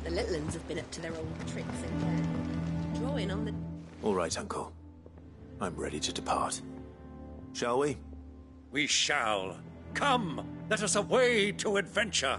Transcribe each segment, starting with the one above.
The little uns have been up to their old tricks in there. Drawing on the... All right, Uncle. I'm ready to depart. Shall we? We shall. Come, let us away to adventure.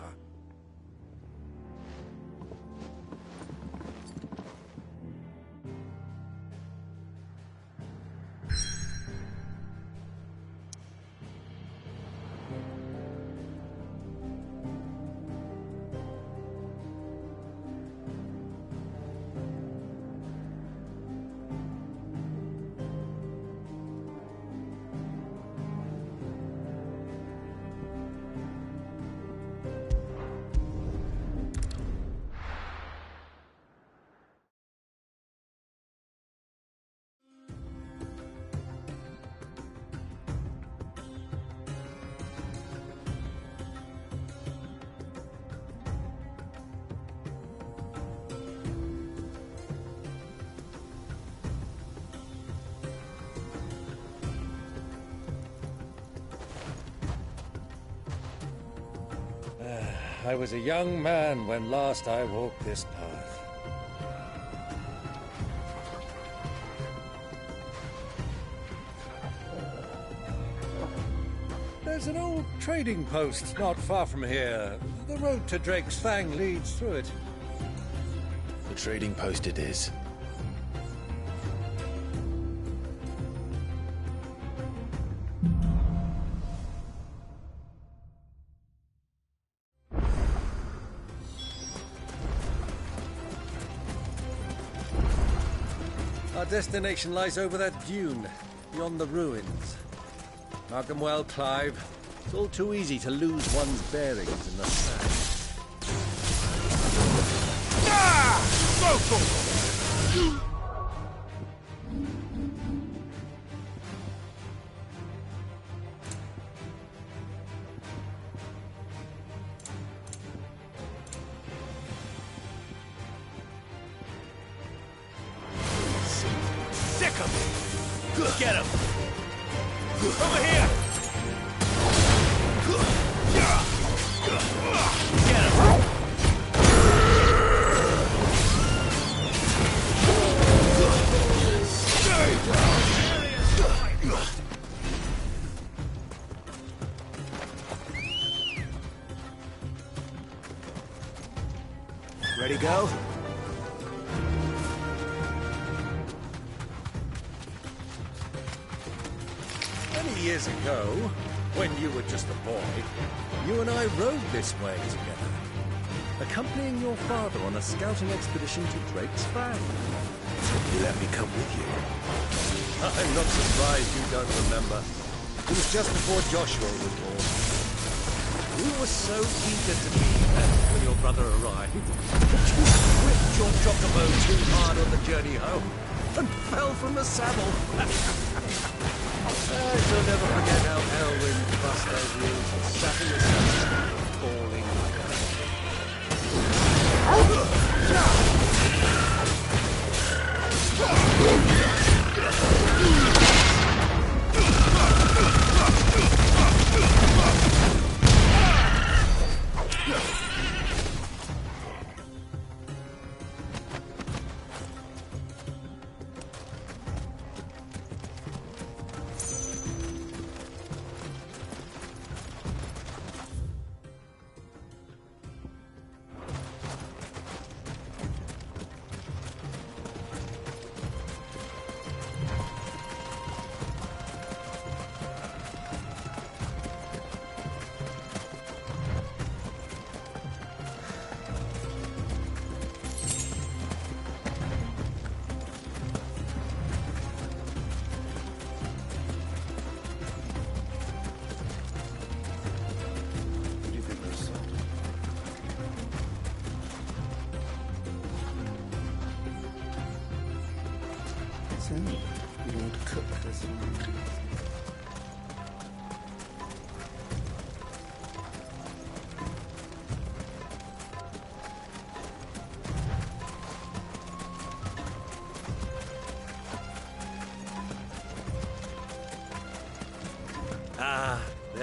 I was a young man when last I walked this path. There's an old trading post not far from here. The road to Drake's Fang leads through it. The trading post it is. Our destination lies over that dune, beyond the ruins. Mark 'em well, Clive. It's all too easy to lose one's bearings in the sand. Sick of it! Get him! Over here! Get him! Ready, go? Many years ago, when you were just a boy, you and I rode this way together, accompanying your father on a scouting expedition to Drake's Fang. You let me come with you. I'm not surprised you don't remember. It was just before Joshua was born. We were so eager to be there when your brother arrived that you whipped your chocobo too hard on the journey home and fell from the saddle. I shall never forget how Elwyn bust those wheels and sat in the sun, falling like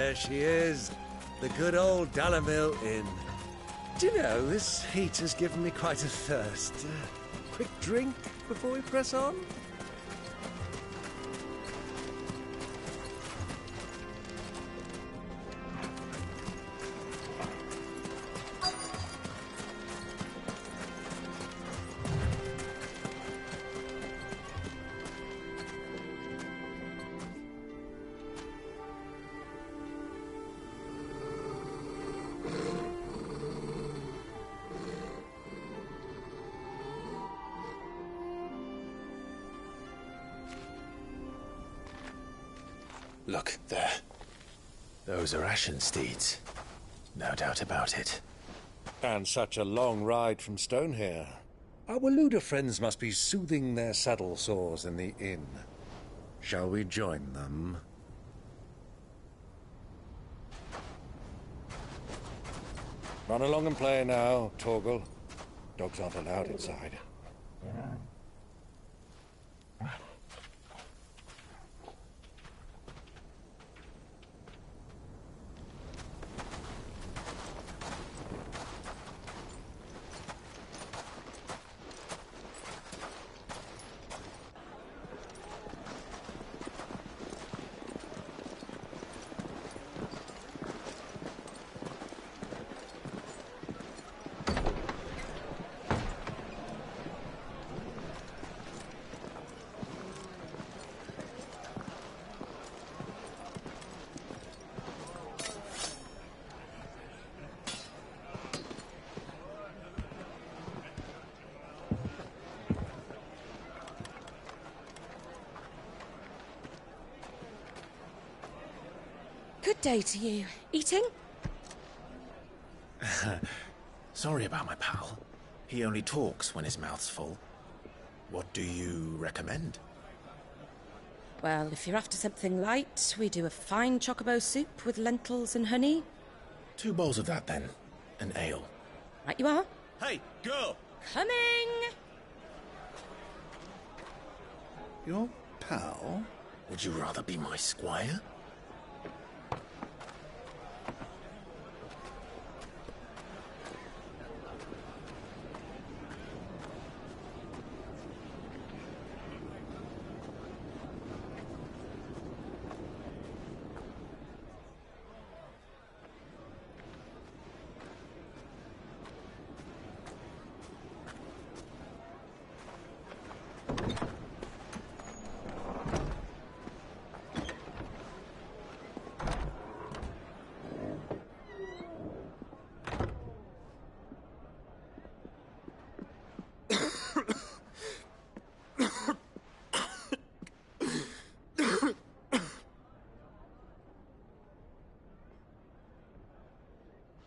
There she is. The good old Dalamil Inn. Do you know, this heat has given me quite a thirst. Quick drink before we press on? Look, there. Those are Ashen steeds. No doubt about it. And such a long ride from Stonehair. Our Waluda friends must be soothing their saddle sores in the inn. Shall we join them? Run along and play now, Torgal. Dogs aren't allowed inside. Good day to you. Eating? Sorry about my pal. He only talks when his mouth's full. What do you recommend? Well, if you're after something light, we do a fine chocobo soup with lentils and honey. 2 bowls of that, then. An ale. Right you are. Hey, girl! Coming! Your pal? Would you rather be my squire?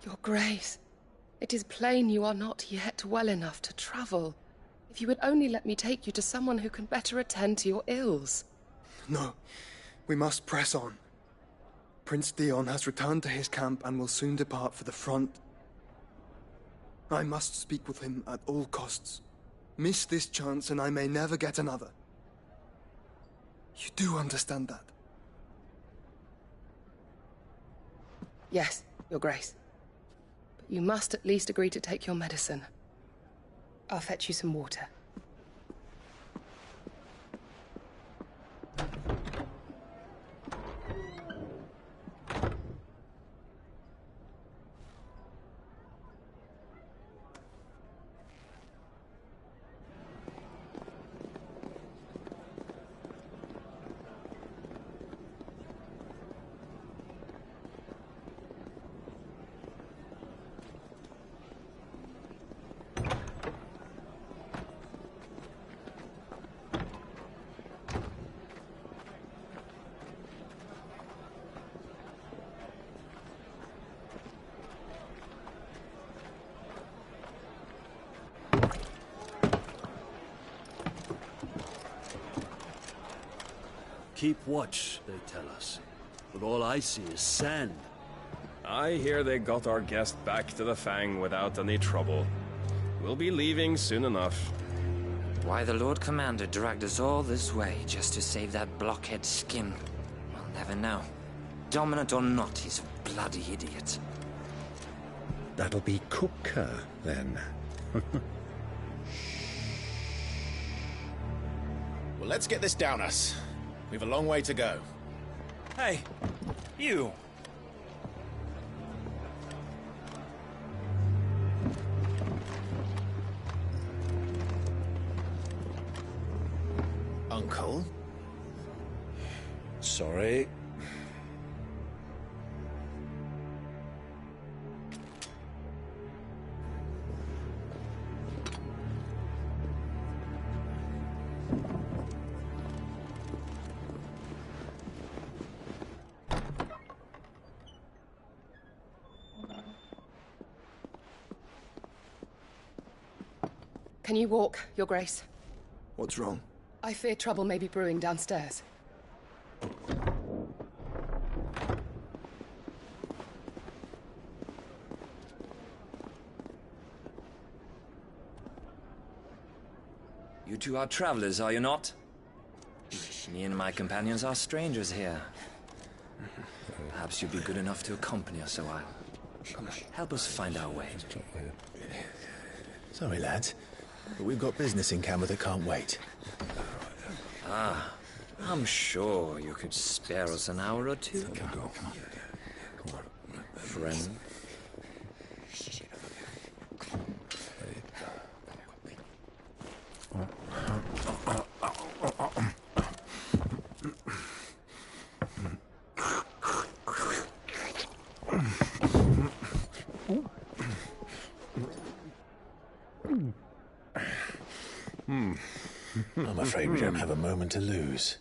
Your Grace, it is plain you are not yet well enough to travel. If you would only let me take you to someone who can better attend to your ills. No, we must press on. Prince Dion has returned to his camp and will soon depart for the front. I must speak with him at all costs. Miss this chance and I may never get another. You do understand that? Yes, Your Grace. But you must at least agree to take your medicine. I'll fetch you some water. Keep watch, they tell us. But all I see is sand. I hear they got our guest back to the Fang without any trouble. We'll be leaving soon enough. Why the Lord Commander dragged us all this way just to save that blockhead skin, we'll never know. dominant or not, he's a bloody idiot. That'll be Cooker, then. Well, let's get this down us. We've a long way to go. Hey, you. Uncle? Sorry. Can you walk, Your Grace? What's wrong? I fear trouble may be brewing downstairs. You two are travelers, are you not? Me and my companions are strangers here. Perhaps you'd be good enough to accompany us a while. Help us find our way. Sorry, lads, but we've got business in camera that can't wait. Ah, I'm sure you could spare us an hour or two. Come on. Friend. I'm afraid we don't have a moment to lose.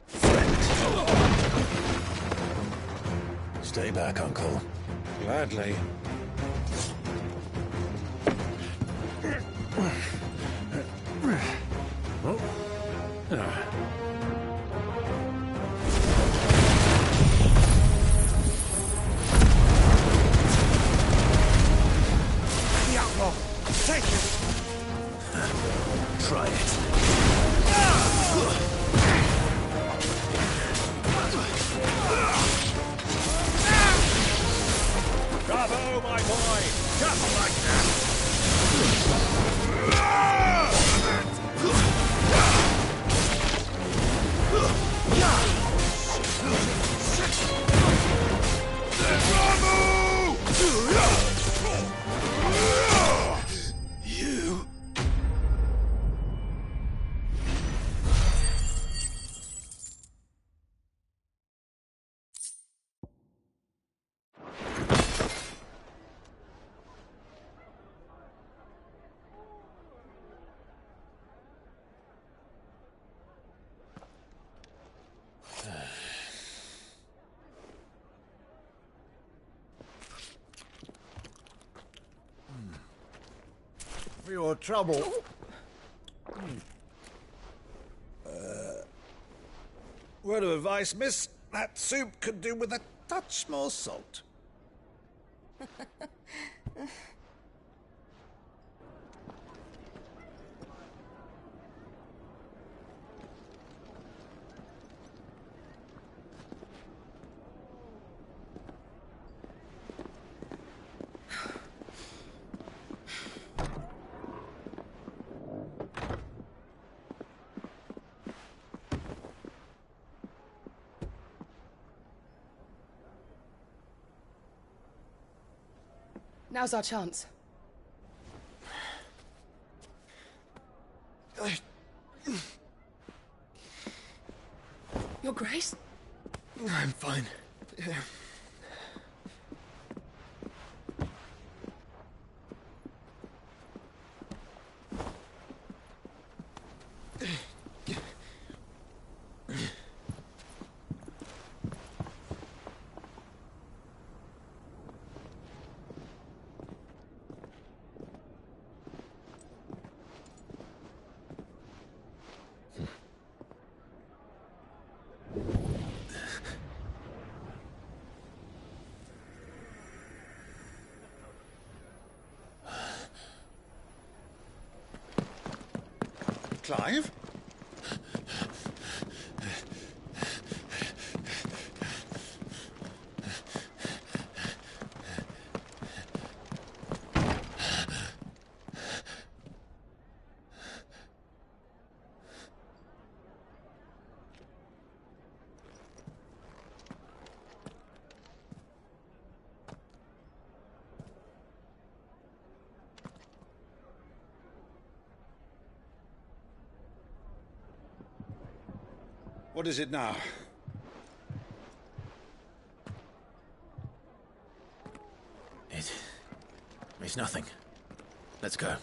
Friend. Stay back, Uncle. Gladly. The outlaw! Take him! Try it. Bravo, my boy! Just like that! You... For your trouble. Word of advice, miss. That soup could do with a touch more salt. Now's our chance. Your Grace? I'm fine. Clive? What is it now? It's nothing. Let's go.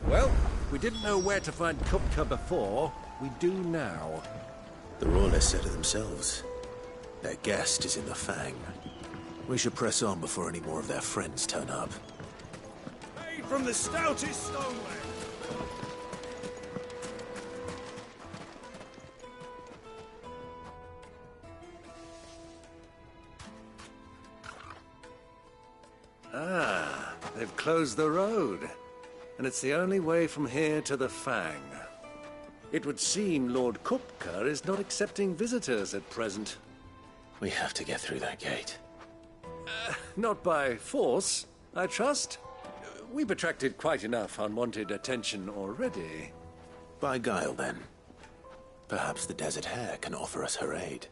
Well, we didn't know where to find Kupka before. We do now. The Royalists said it themselves. Their guest is in the Fang. We should press on before any more of their friends turn up. Made from the stoutest stoneware. Ah, they've closed the road. And it's the only way from here to the Fang. It would seem Lord Kupka is not accepting visitors at present. We have to get through that gate. Not by force, I trust. We've attracted quite enough unwanted attention already. By guile, then. Perhaps the Desert Hare can offer us her aid.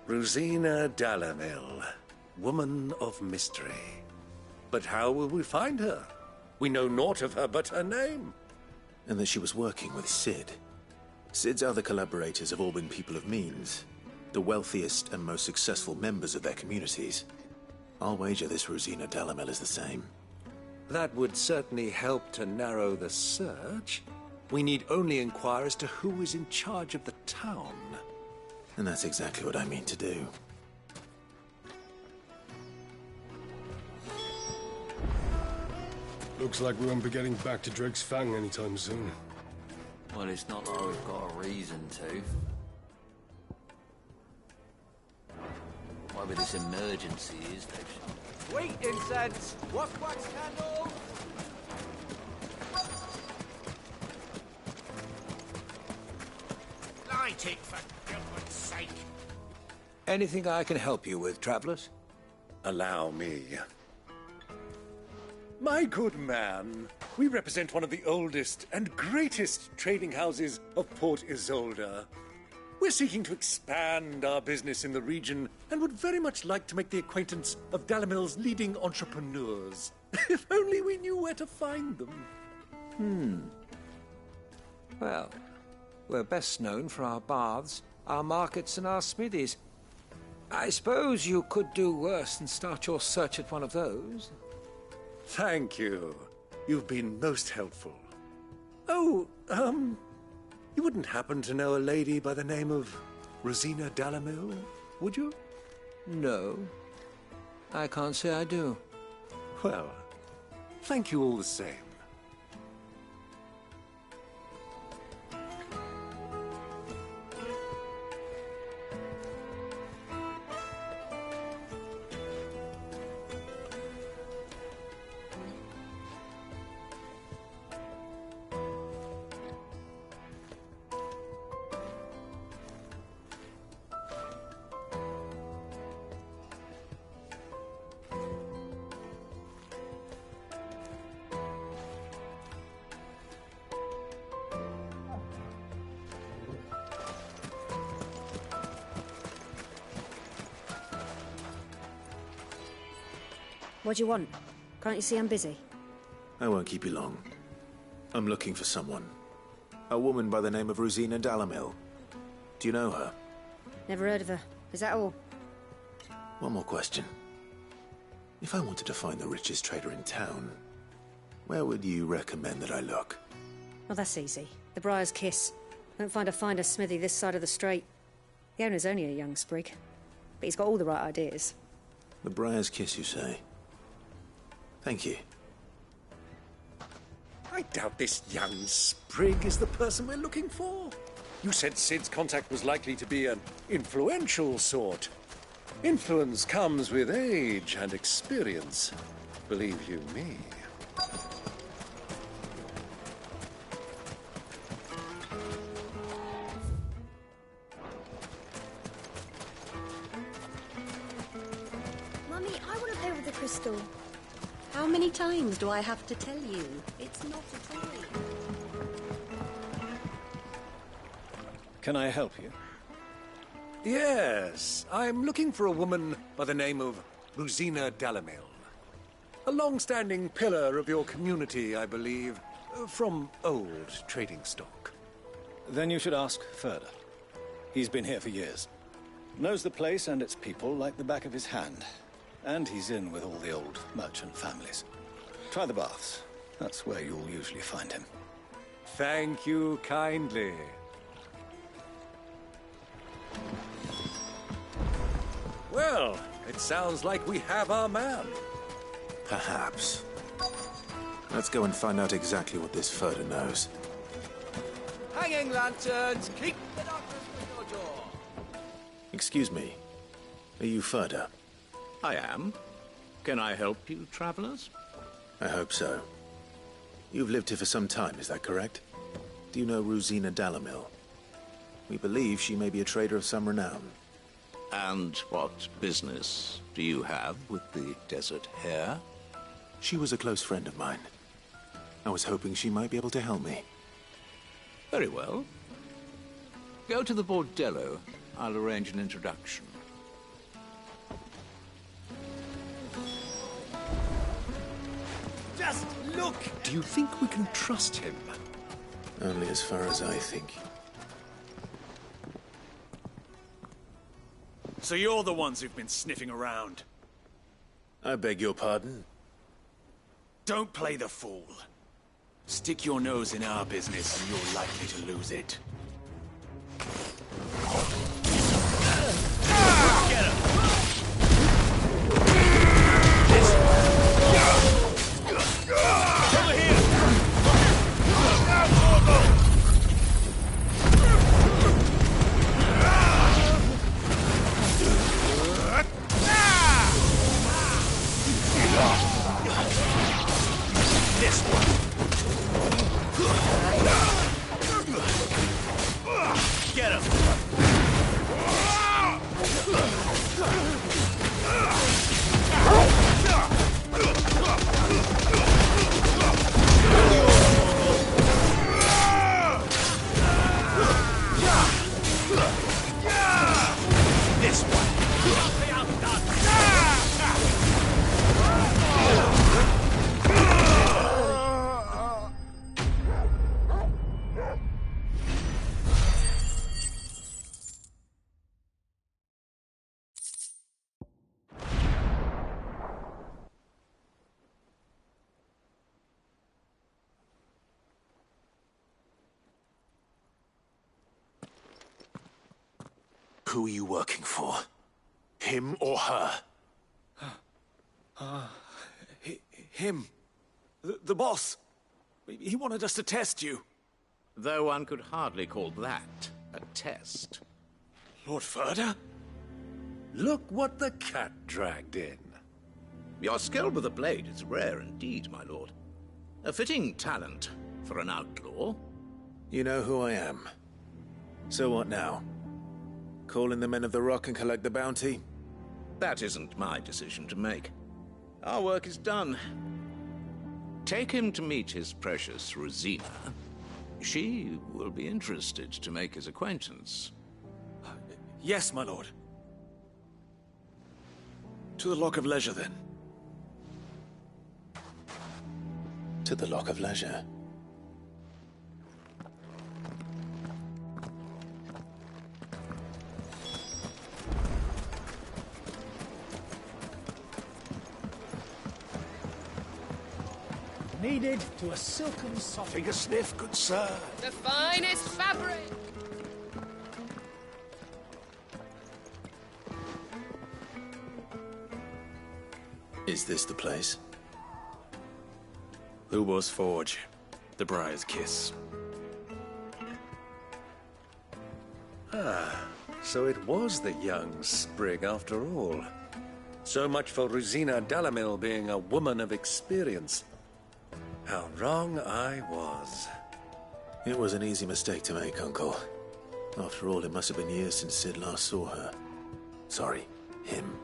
Rosina Dalamil, woman of mystery. But how will we find her? We know naught of her but her name. And that she was working with Sid. Sid's other collaborators have all been people of means, the wealthiest and most successful members of their communities. I'll wager this Rosina Dalamel is the same. That would certainly help to narrow the search. We need only inquire as to who is in charge of the town. And that's exactly what I mean to do. Looks like we won't be getting back to Drake's Fang anytime soon. Well, it's not like we've got a reason to. Whatever this emergency is, they've... Wheat incense! Wax candles! Light it, for Gilbert's sake! Anything I can help you with, travelers? Allow me. My good man, we represent one of the oldest and greatest trading houses of Port Isolde. We're seeking to expand our business in the region and would very much like to make the acquaintance of Dalamil's leading entrepreneurs. If only we knew where to find them. Well, we're best known for our baths, our markets, and our smithies. I suppose you could do worse than start your search at one of those. Thank you. You've been most helpful. Oh, you wouldn't happen to know a lady by the name of Rosina Dalamil, would you? No. I can't say I do. Well, thank you all the same. What do you want? Can't you see I'm busy? I won't keep you long. I'm looking for someone. A woman by the name of Rosina Dalamil. Do you know her? Never heard of her. Is that all? One more question. If I wanted to find the richest trader in town, where would you recommend that I look? Oh, that's easy. The Briar's Kiss. Won't find a finer smithy this side of the strait. The owner's only a young sprig, but he's got all the right ideas. The Briar's Kiss, you say? Thank you. I doubt this young sprig is the person we're looking for. You said Sid's contact was likely to be an influential sort. Influence comes with age and experience, believe you me. Mummy, I want to play with the crystal. How many times do I have to tell you? It's not a toy. Can I help you? Yes, I'm looking for a woman by the name of Rosina Dalamil. A long-standing pillar of your community, I believe, from old trading stock. Then you should ask Ferda. He's been here for years. Knows the place and its people like the back of his hand. And he's in with all the old merchant families. Try the baths. That's where you'll usually find him. Thank you kindly. Well, it sounds like we have our man. Perhaps. Let's go and find out exactly what this Ferda knows. Hanging lanterns, keep the darkness from your door. Excuse me. Are you Ferda? I am. Can I help you, travelers? I hope so. You've lived here for some time, is that correct? Do you know Rosina Dalamil? We believe she may be a trader of some renown. And what business do you have with the desert hare? She was a close friend of mine. I was hoping she might be able to help me. Very well. Go to the bordello. I'll arrange an introduction. Just look! Do you think we can trust him? Only as far as I think. So you're the ones who've been sniffing around. I beg your pardon? Don't play the fool. Stick your nose in our business and you're likely to lose it. Get him! Over here! This one. Get him. This one. Who are you working for? Him or her? Him. The boss. He wanted us to test you. Though one could hardly call that a test. Lord Ferda? Look what the cat dragged in. Your skill with the blade is rare indeed, my lord. A fitting talent for an outlaw. You know who I am. So what now? Call in the Men of the Rock and collect the bounty? That isn't my decision to make. Our work is done. Take him to meet his precious Rosina. She will be interested to make his acquaintance. Yes, my lord. To the Lock of Leisure, then. To the Lock of Leisure. Needed to a silken soft. Take a sniff, good sir. The finest fabric! Is this the place? Lubo's Forge. The Briar's Kiss. So it was the young sprig after all. So much for Rosina Dalamil being a woman of experience. How wrong I was. It was an easy mistake to make, Uncle. After all, it must have been years since Sid last saw her. Sorry, him.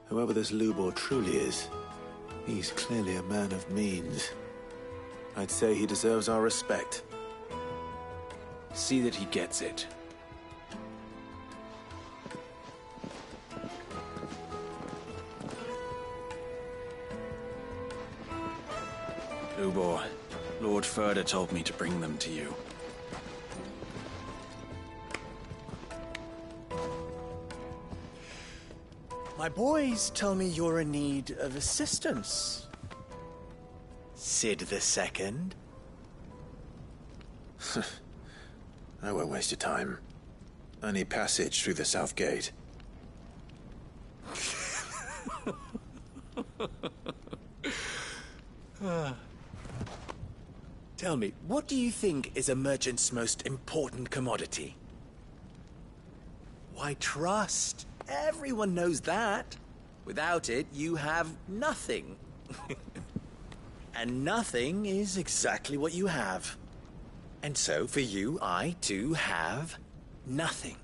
Whoever this Lubor truly is, he's clearly a man of means. I'd say he deserves our respect. See that he gets it. Lubor, Lord Furder told me to bring them to you. My boys tell me you're in need of assistance. Sid the Second. I won't waste your time. I need passage through the south gate. Tell me, what do you think is a merchant's most important commodity? Why, trust. Everyone knows that. Without it, you have nothing. And nothing is exactly what you have. And so, for you, I, too, have nothing.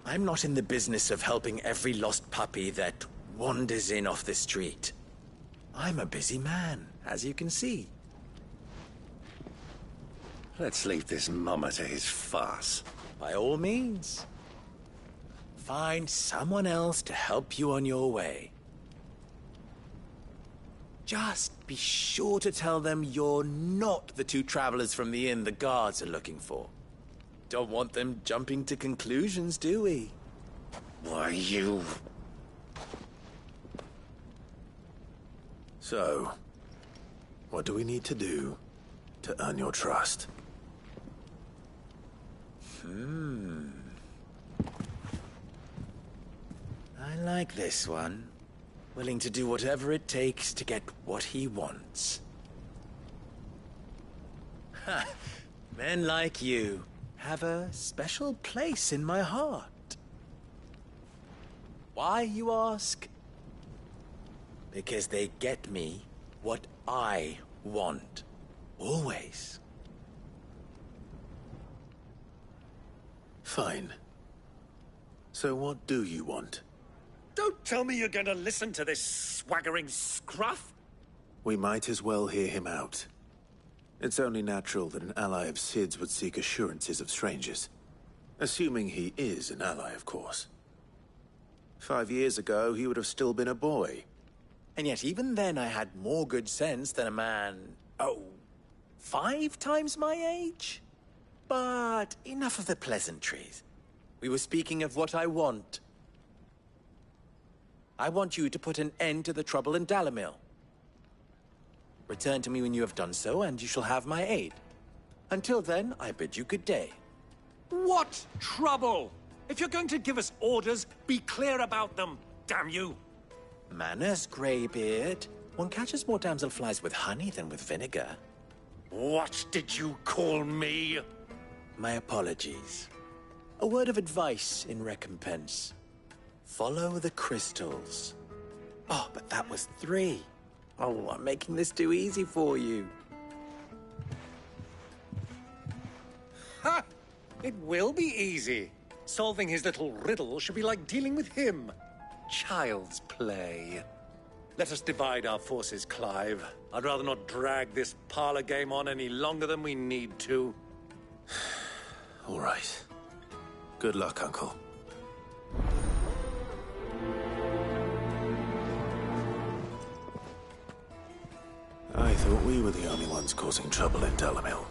I'm not in the business of helping every lost puppy that wanders in off the street. I'm a busy man, as you can see. Let's leave this mummer to his farce. By all means. Find someone else to help you on your way. Just be sure to tell them you're not the two travelers from the inn the guards are looking for. Don't want them jumping to conclusions, do we? Why, you... So, what do we need to do to earn your trust? I like this one. Willing to do whatever it takes to get what he wants. Ha! Men like you have a special place in my heart. Why, you ask? Because they get me what I want. Always. Fine. So what do you want? Don't tell me you're going to listen to this swaggering scruff! We might as well hear him out. It's only natural that an ally of Sid's would seek assurances of strangers. Assuming he is an ally, of course. 5 years ago, he would have still been a boy. And yet even then I had more good sense than a man... 5 times my age? But enough of the pleasantries. We were speaking of what I want. I want you to put an end to the trouble in Dalamil. Return to me when you have done so, and you shall have my aid. Until then, I bid you good day. What trouble? If you're going to give us orders, be clear about them, damn you! Manners, Greybeard. One catches more damselflies with honey than with vinegar. What did you call me? My apologies. A word of advice in recompense. Follow the crystals. Oh, but that was 3. Oh, I'm making this too easy for you. Ha! It will be easy. Solving his little riddle should be like dealing with him. Child's play. Let us divide our forces, Clive. I'd rather not drag this parlor game on any longer than we need to. All right. Good luck, Uncle. I thought we were the only ones causing trouble in Dalamil.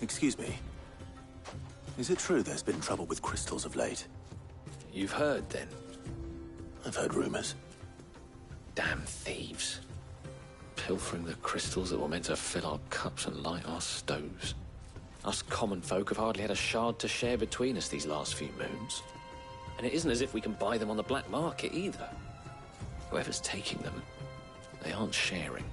Excuse me. Is it true there's been trouble with crystals of late? You've heard, then? I've heard rumors. Damn thieves. Pilfering the crystals that were meant to fill our cups and light our stoves. Us common folk have hardly had a shard to share between us these last few moons. And it isn't as if we can buy them on the black market either. Whoever's taking them, they aren't sharing.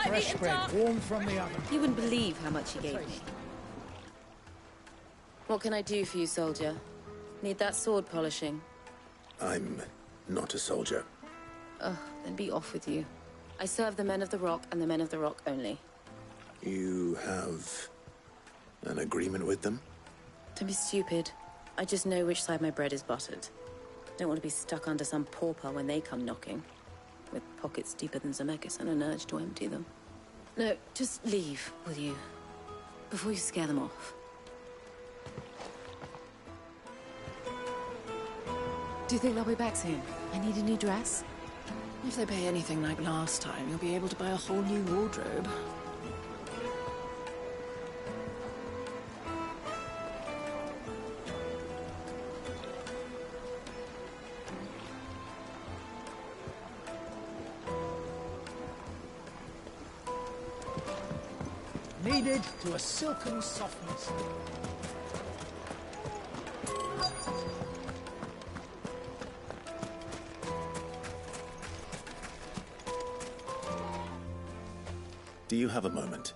Fresh bread, warm from the oven. You wouldn't believe how much he gave me. What can I do for you, soldier? Need that sword polishing? I'm not a soldier. Ugh, then be off with you. I serve the men of the Rock and the men of the Rock only. You have an agreement with them? Don't be stupid. I just know which side my bread is buttered. Don't want to be stuck under some pauper when they come knocking. With pockets deeper than Zemeckis and an urge to empty them. No, just leave, will you? Before you scare them off. Do you think they'll be back soon? I need a new dress. If they pay anything like last time, you'll be able to buy a whole new wardrobe. Kneaded to a silken softness. Do you have a moment?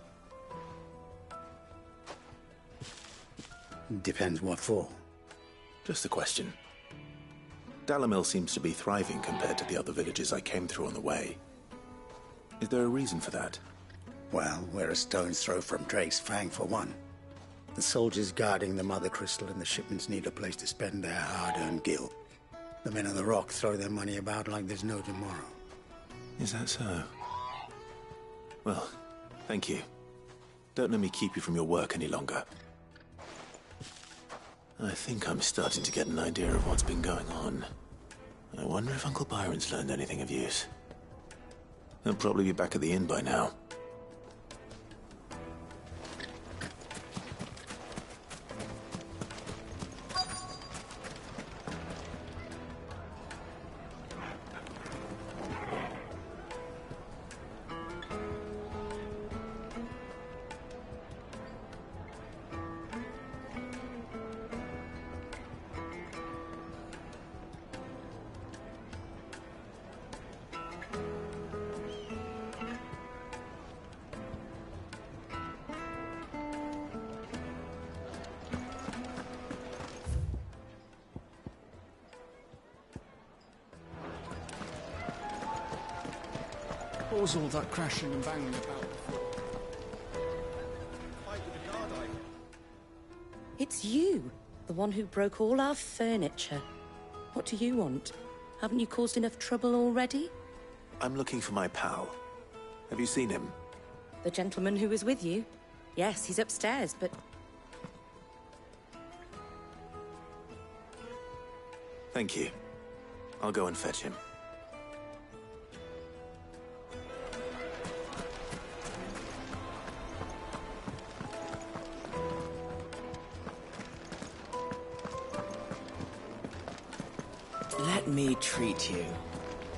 Depends what for. Just a question. Dalamil seems to be thriving compared to the other villages I came through on the way. Is there a reason for that? Well, we're a stone's throw from Drake's Fang, for one. The soldiers guarding the Mother Crystal and the shipments need a place to spend their hard-earned gil. The men of the Rock throw their money about like there's no tomorrow. Is that so? Well, thank you. Don't let me keep you from your work any longer. I think I'm starting to get an idea of what's been going on. I wonder if Uncle Byron's learned anything of use. He'll probably be back at the inn by now. What was all that crashing and banging about before? It's you, the one who broke all our furniture. What do you want? Haven't you caused enough trouble already? I'm looking for my pal. Have you seen him? The gentleman who was with you? Yes, he's upstairs, but... Thank you. I'll go and fetch him. Let me treat you.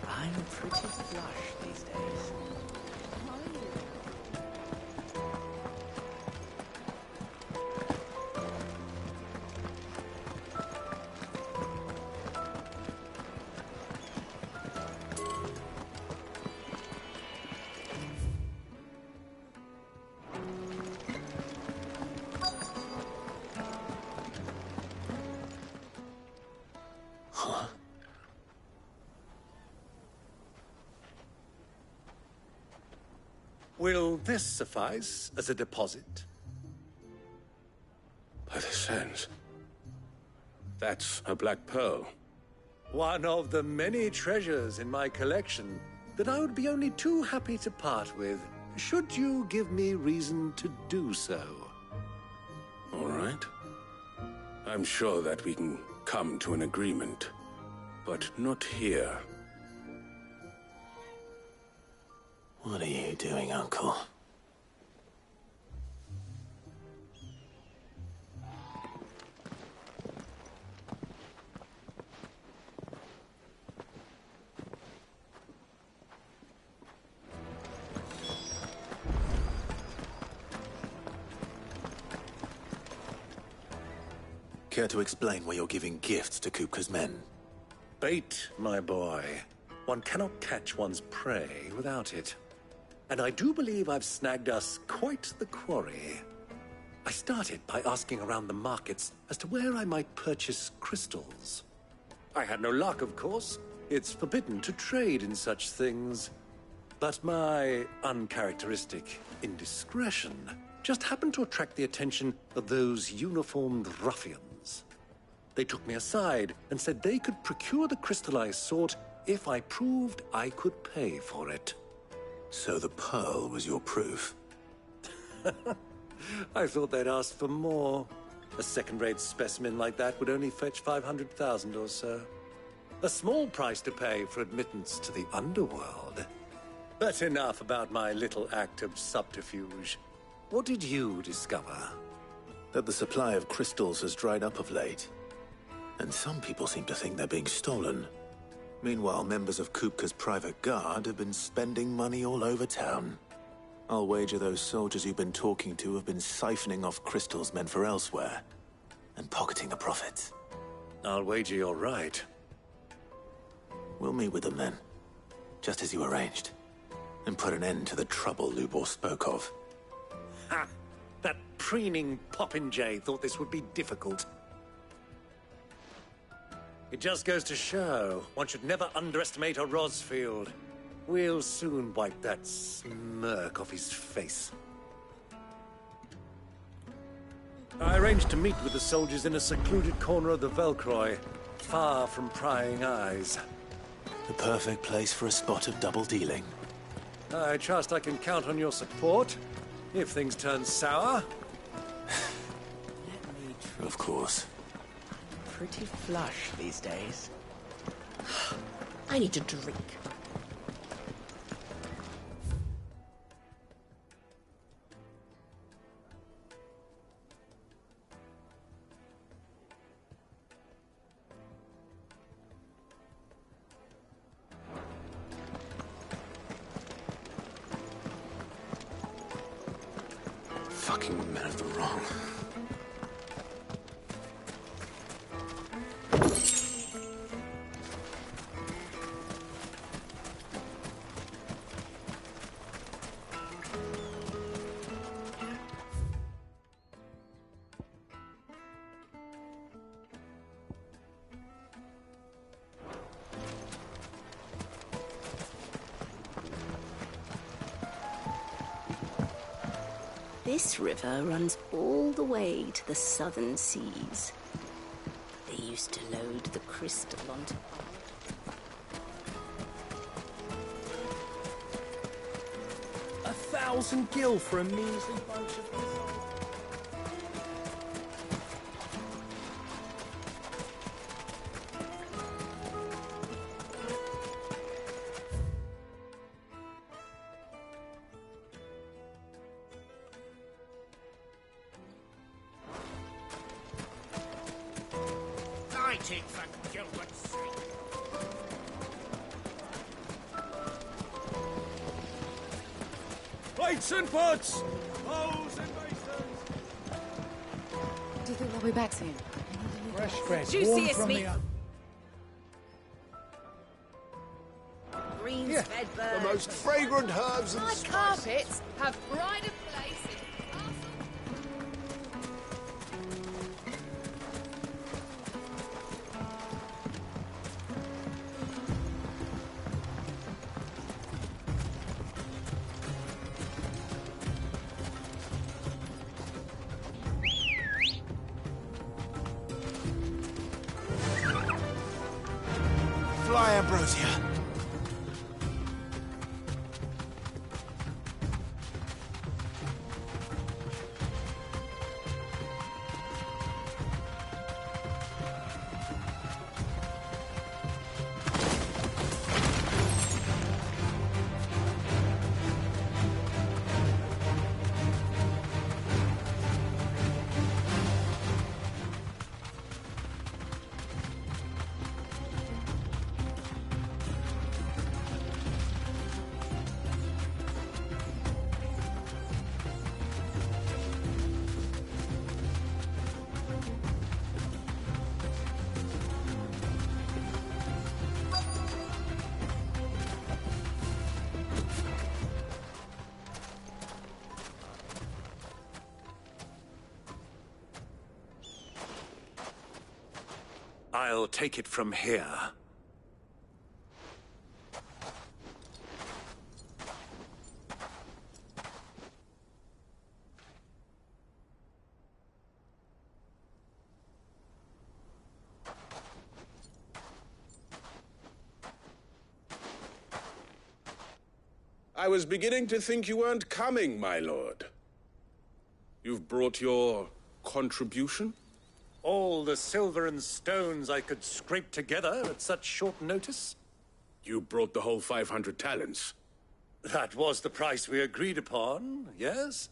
I'm pretty flush these days. Will this suffice as a deposit? This ends. That's a black pearl. One of the many treasures in my collection that I would be only too happy to part with, should you give me reason to do so. All right. I'm sure that we can come to an agreement, but not here. What are you doing, Uncle? Care to explain why you're giving gifts to Kupka's men? Bait, my boy. One cannot catch one's prey without it. And I do believe I've snagged us quite the quarry. I started by asking around the markets as to where I might purchase crystals. I had no luck, of course. It's forbidden to trade in such things. But my uncharacteristic indiscretion just happened to attract the attention of those uniformed ruffians. They took me aside and said they could procure the crystal I sought if I proved I could pay for it. So the pearl was your proof? I thought they'd ask for more. A second-rate specimen like that would only fetch 500,000 or so. A small price to pay for admittance to the underworld. But enough about my little act of subterfuge. What did you discover? That the supply of crystals has dried up of late. And some people seem to think they're being stolen. Meanwhile, members of Kupka's private guard have been spending money all over town. I'll wager those soldiers you've been talking to have been siphoning off crystals meant for elsewhere, and pocketing the profits. I'll wager you're right. We'll meet with them then, just as you arranged, and put an end to the trouble Lubor spoke of. Ha! That preening popinjay thought this would be difficult. It just goes to show one should never underestimate a Rosfield. We'll soon wipe that smirk off his face. I arranged to meet with the soldiers in a secluded corner of the Velcroy, far from prying eyes. The perfect place for a spot of double dealing. I trust I can count on your support, if things turn sour. Of course. Pretty flush these days. I need a drink. Fucking men of the wrong. This river runs all the way to the southern seas. They used to load the crystal onto... 1,000 gil for a measly bunch of missiles. Fighting for Gilbert's sake. Plates and pots! Bowls and basins! Do you think they'll be back soon? Fresh bread, Juiciest warm from meat. Greens Yeah, fed the birds. most fragrant herbs and My spices. carpets have pride of place in Ambrosia. I'll take it from here. I was beginning to think you weren't coming, my lord. You've brought your contribution? All the silver and stones I could scrape together at such short notice? You brought the whole 500 talents. That was the price we agreed upon, yes?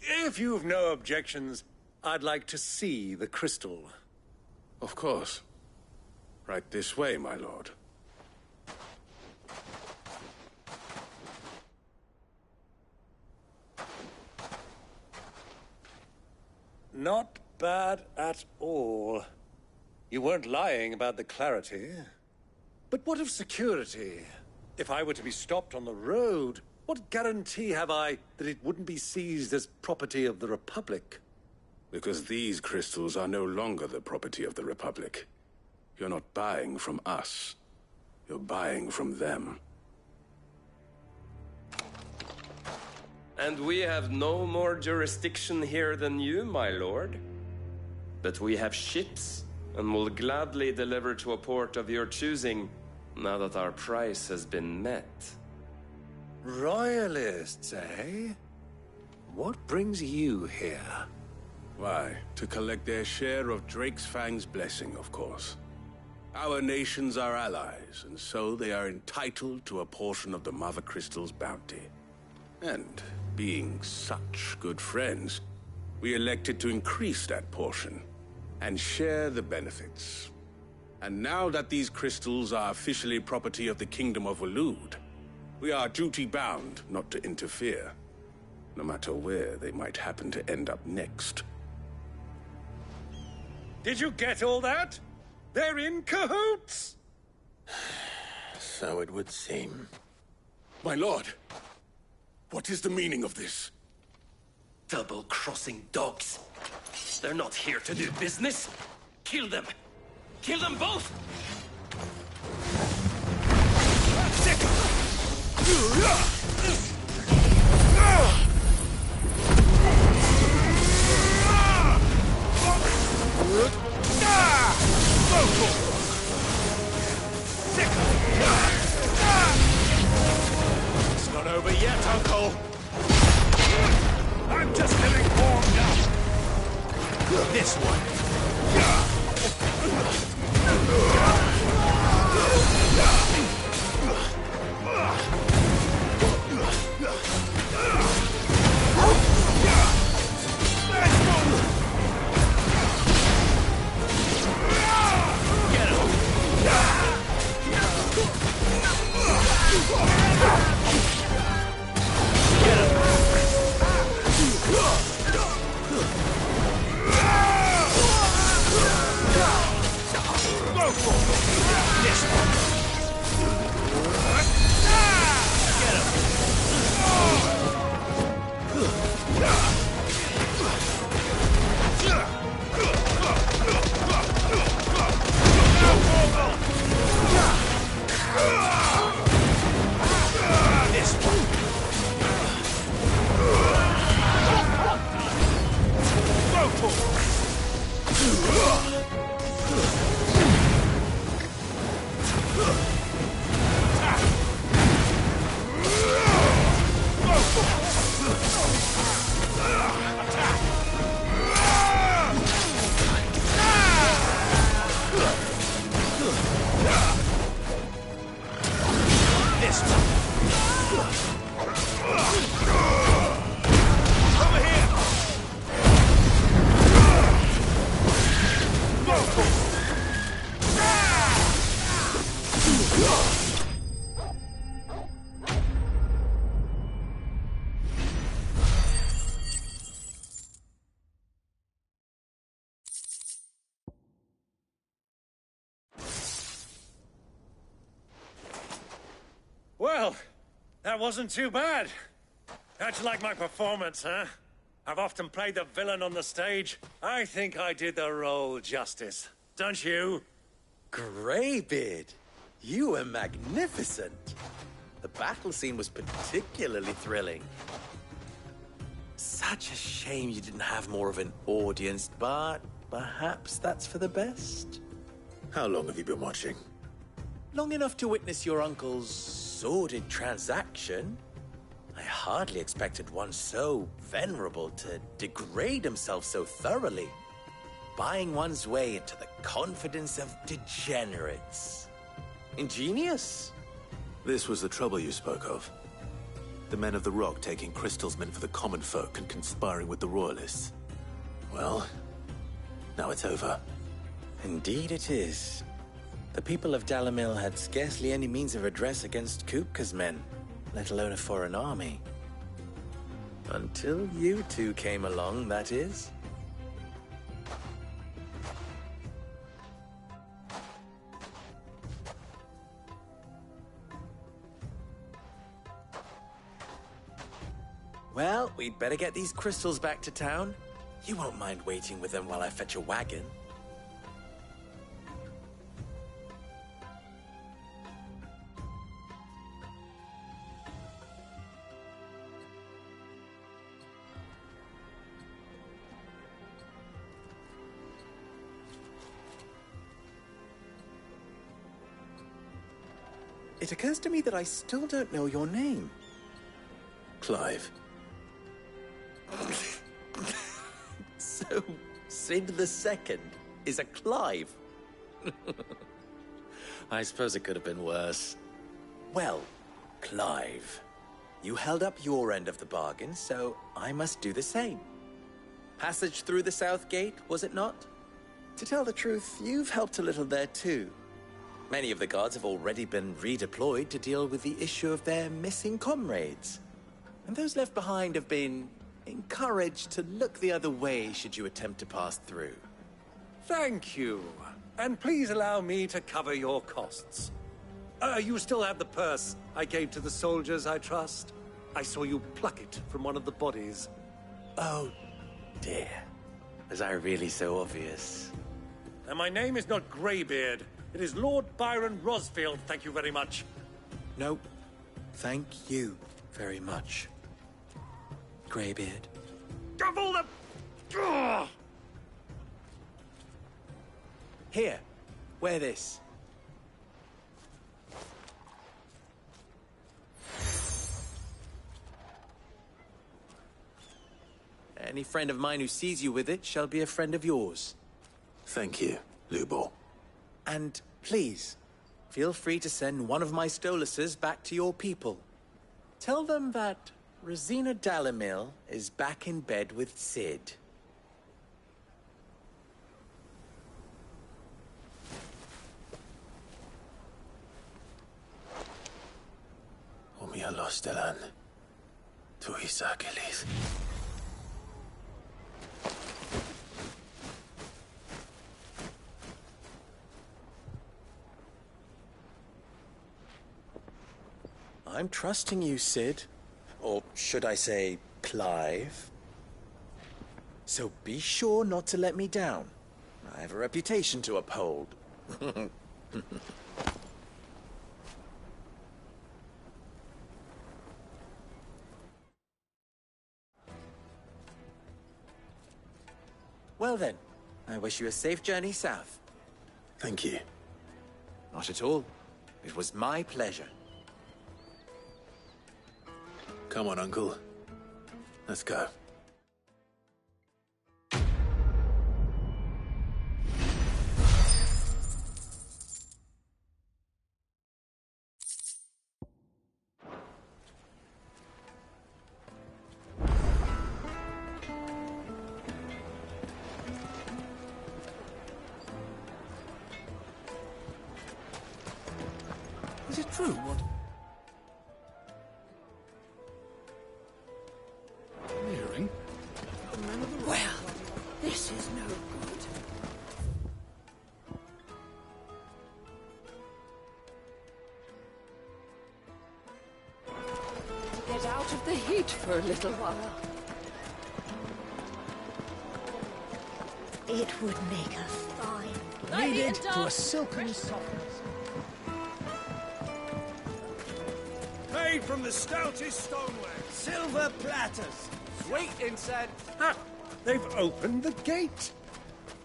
If you've no objections, I'd like to see the crystal. Of course. Right this way, my lord. Not bad at all. You weren't lying about the clarity. But what of security? If I were to be stopped on the road, what guarantee have I that it wouldn't be seized as property of the Republic? Because these crystals are no longer the property of the Republic. You're not buying from us. You're buying from them. And we have no more jurisdiction here than you, my lord. But we have ships, and will gladly deliver to a port of your choosing, now that our price has been met. Royalists, eh? What brings you here? Why, to collect their share of Fang's blessing, of course. Our nations are allies, and so they are entitled to a portion of the Mother Crystal's bounty. And, being such good friends, we elected to increase that portion and share the benefits. And now that these crystals are officially property of the Kingdom of Waloed, we are duty-bound not to interfere, no matter where they might happen to end up next. Did you get all that? They're in cahoots! So it would seem. My lord, what is the meaning of this? Double-crossing dogs. They're not here to do business. Kill them. Kill them both! It's not over yet, Uncle. I'm just getting warmed up. This one. Well, that wasn't too bad. How'd you like my performance, huh? I've often played the villain on the stage. I think I did the role justice. Don't you? Greybeard, you were magnificent. The battle scene was particularly thrilling. Such a shame you didn't have more of an audience, but perhaps that's for the best. How long have you been watching? Long enough to witness your uncle's sordid transaction. I hardly expected one so venerable to degrade himself so thoroughly, buying one's way into the confidence of degenerates. Ingenious. This was the trouble you spoke of. The men of the Rock taking crystals meant for the common folk and conspiring with the Royalists. Well, now it's over. Indeed it is. The people of Dalamil had scarcely any means of redress against Kupka's men, let alone a foreign army. Until you two came along, that is. Well, we'd better get these crystals back to town. You won't mind waiting with them while I fetch a wagon. It occurs to me that I still don't know your name. Clive. So, Sid the Second is a Clive? I suppose it could have been worse. Well, Clive, you held up your end of the bargain, so I must do the same. Passage through the South Gate, was it not? To tell the truth, you've helped a little there too. Many of the guards have already been redeployed to deal with the issue of their missing comrades. And those left behind have been encouraged to look the other way should you attempt to pass through. Thank you. And please allow me to cover your costs. You still have the purse I gave to the soldiers, I trust? I saw you pluck it from one of the bodies. Oh, dear. Was I really so obvious? And my name is not Greybeard. It is Lord Byron Rosfield, thank you very much. No, thank you very much, Greybeard. Of all the... Ugh! Here, wear this. Any friend of mine who sees you with it shall be a friend of yours. Thank you, Lubor. And please, feel free to send one of my Stoluses back to your people. Tell them that Rosina Dalamil is back in bed with Sid. Omia los Delan. Tuisa Achilles. I'm trusting you, Sid. Or should I say, Clive. So be sure not to let me down. I have a reputation to uphold. Well then, I wish you a safe journey south. Thank you. Not at all. It was my pleasure. Come on, Uncle. Let's go. Is it true what... Hearing? Well, this is no good. out of the heat for a little while. It would make a fine. Kneaded to a silken softness. Made from the stoutest stoneware. Silver platters. Sweet incense. Ha! They've opened the gate.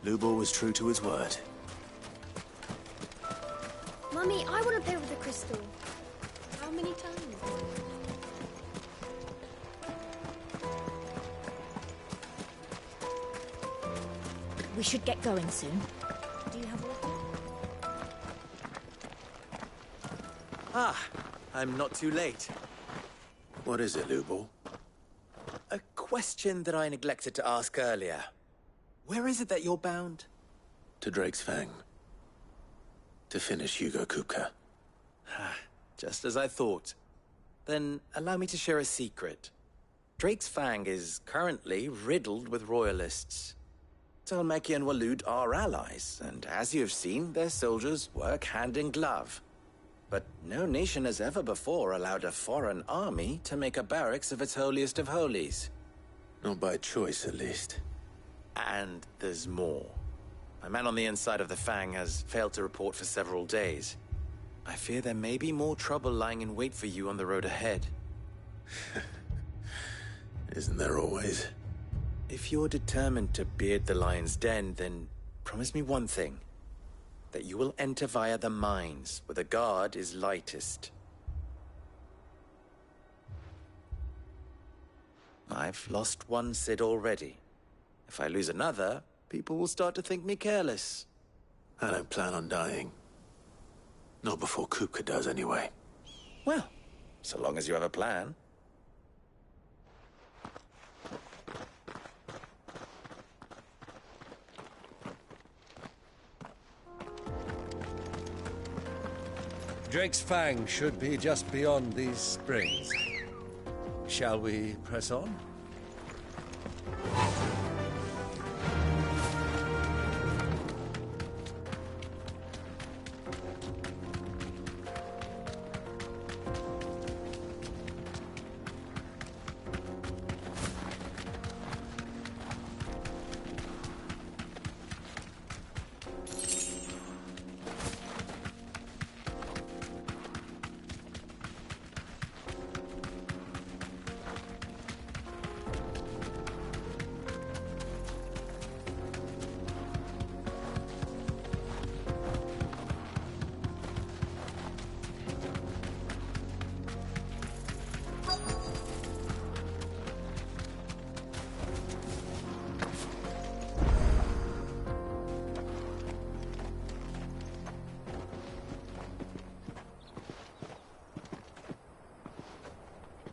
Lubor was true to his word. Mummy, I want to play with the crystal. How many times? We should get going soon. Do you have water? Ah, I'm not too late. What is it, Lubor? A question that I neglected to ask earlier. Where is it that you're bound? To Drake's Fang. To finish Hugo Kupka. Just as I thought. Then allow me to share a secret. Drake's Fang is currently riddled with royalists. Talmeki and Walud are allies, and as you have seen, their soldiers work hand in glove. But no nation has ever before allowed a foreign army to make a barracks of its holiest of holies. Not by choice, at least. And there's more. My man on the inside of the Fang has failed to report for several days. I fear there may be more trouble lying in wait for you on the road ahead. Isn't there always? If you're determined to beard the lion's den, then promise me one thing. That you will enter via the mines, where the guard is lightest. I've lost one Cid already. If I lose another, people will start to think me careless. I don't plan on dying. Not before Kupka does, anyway. Well, so long as you have a plan. Drake's Fang should be just beyond these springs. Shall we press on?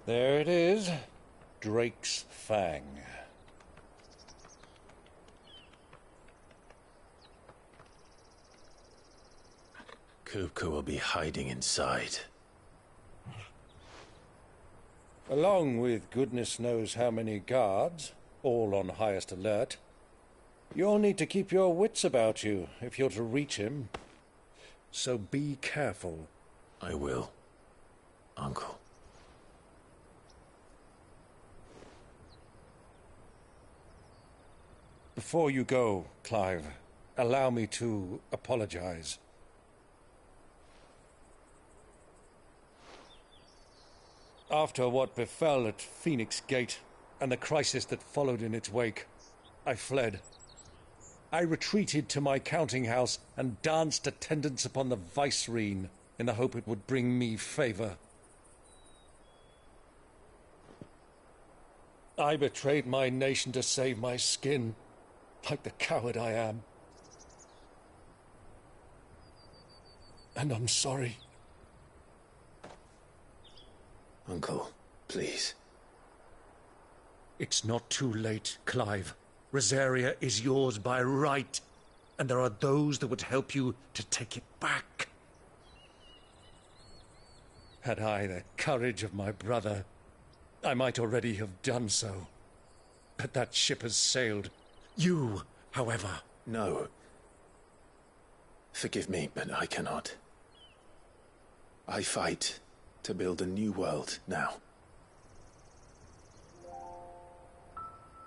There it is, Drake's Fang. Kupka will be hiding inside. Along with goodness knows how many guards, all on highest alert. You'll need to keep your wits about you if you're to reach him. So be careful. I will, Uncle. Before you go, Clive, allow me to apologize. After what befell at Phoenix Gate and the crisis that followed in its wake, I fled. I retreated to my counting house and danced attendance upon the vicereine in the hope it would bring me favor. I betrayed my nation to save my skin, like the coward I am. And I'm sorry. Uncle, please. It's not too late, Clive. Rosaria is yours by right, and there are those that would help you to take it back. Had I the courage of my brother, I might already have done so. But that ship has sailed. You, however... No. Forgive me, but I cannot. I fight to build a new world now.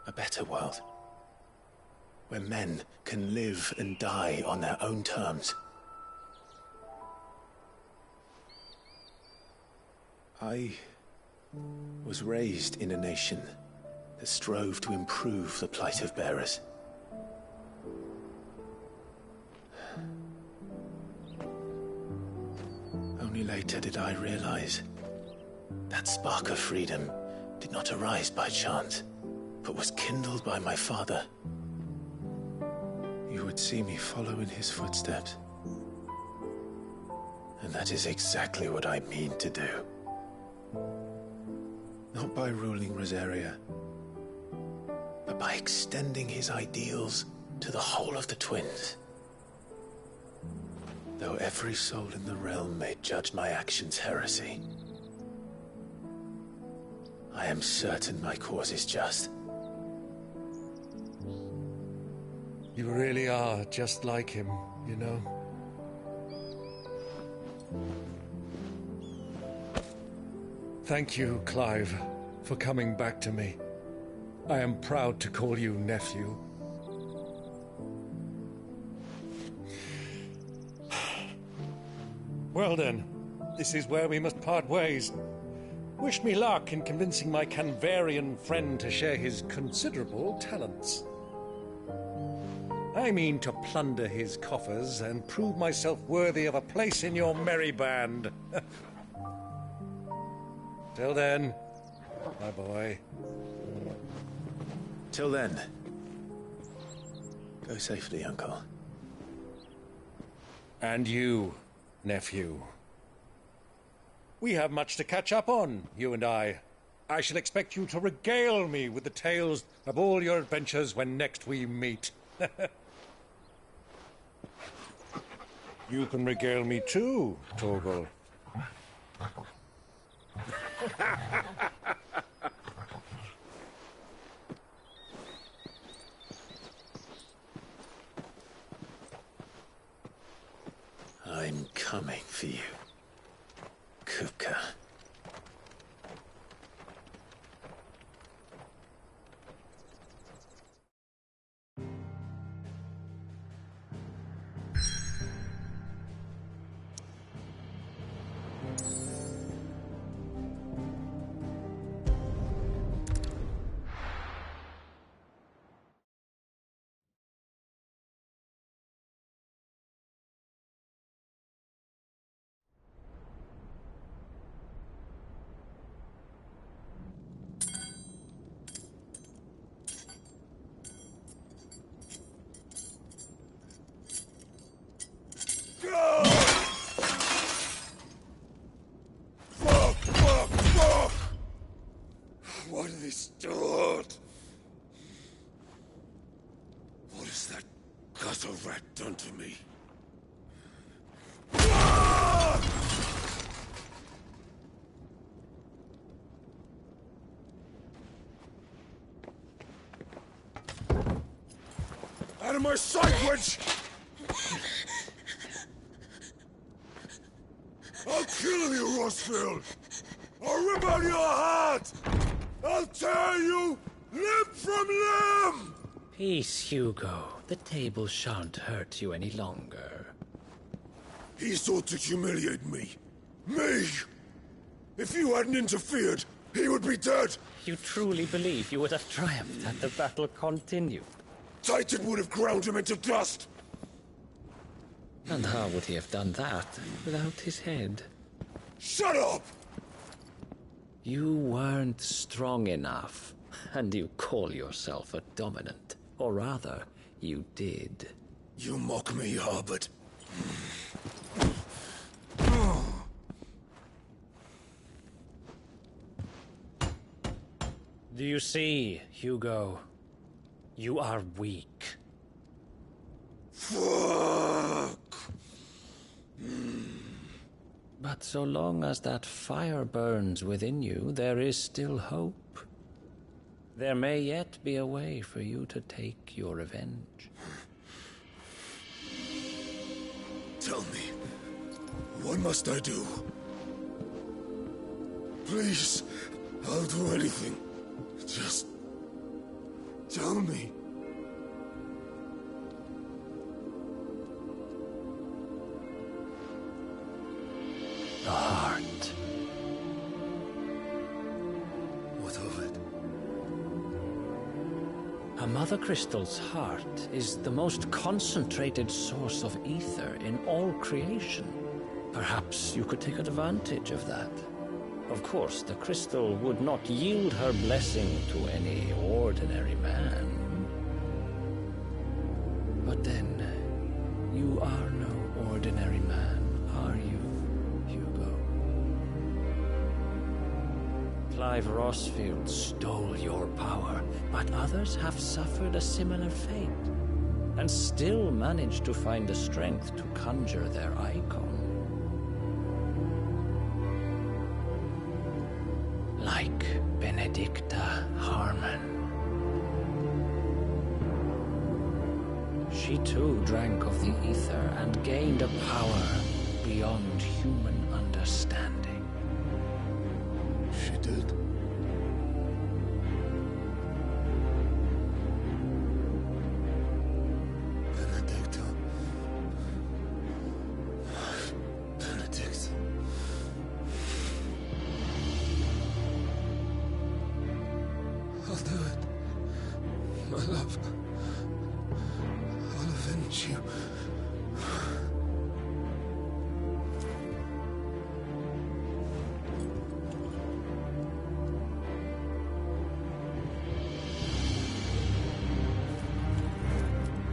A better world. Where men can live and die on their own terms. I was raised in a nation that strove to improve the plight of bearers. Only later did I realize that spark of freedom did not arise by chance, but was kindled by my father. You would see me follow in his footsteps. And that is exactly what I mean to do. Not by ruling Rosaria, but by extending his ideals to the whole of the twins. Though every soul in the realm may judge my actions heresy, I am certain my cause is just. You really are just like him, you know? Thank you, Clive, for coming back to me. I am proud to call you nephew. Well then, this is where we must part ways. Wish me luck in convincing my Canvarian friend to share his considerable talents. I mean to plunder his coffers and prove myself worthy of a place in your merry band. Till then, my boy. Till then, go safely, Uncle. And you, nephew. We have much to catch up on, you and I. I shall expect you to regale me with the tales of all your adventures when next we meet. You can regale me too, Torgal. I'm coming for you, Kupka. What did they start? What has that gutter rat done to me? Out of my sight, witch! I'll kill you, Rossfield! I'll rip out your heart! I'll tear you limb from limb! Peace, Hugo. The table shan't hurt you any longer. He sought to humiliate me. Me! If you hadn't interfered, he would be dead! You truly believe you would have triumphed had the battle continued? Titan would have ground him into dust! And how would he have done that without his head? Shut up! You weren't strong enough, and you call yourself a dominant. Or rather, you did. You mock me, Harbert. Do you see, Hugo? You are weak. Fuck! But so long as that fire burns within you, there is still hope. There may yet be a way for you to take your revenge. Tell me, what must I do? Please, I'll do anything. Just Tell me. The heart. What of it? A mother crystal's heart is the most concentrated source of ether in all creation. Perhaps you could take advantage of that. Of course, the crystal would not yield her blessing to any ordinary man. But then, you are no ordinary man, are you, Hugo? Clive Rossfield stole your power, but others have suffered a similar fate, and still managed to find the strength to conjure their icon. Like Benedicta Harmon. She too drank of the ether and gained a power beyond human understanding. She did? Benedicta. Benedict. I'll do it. My love. I'll avenge you.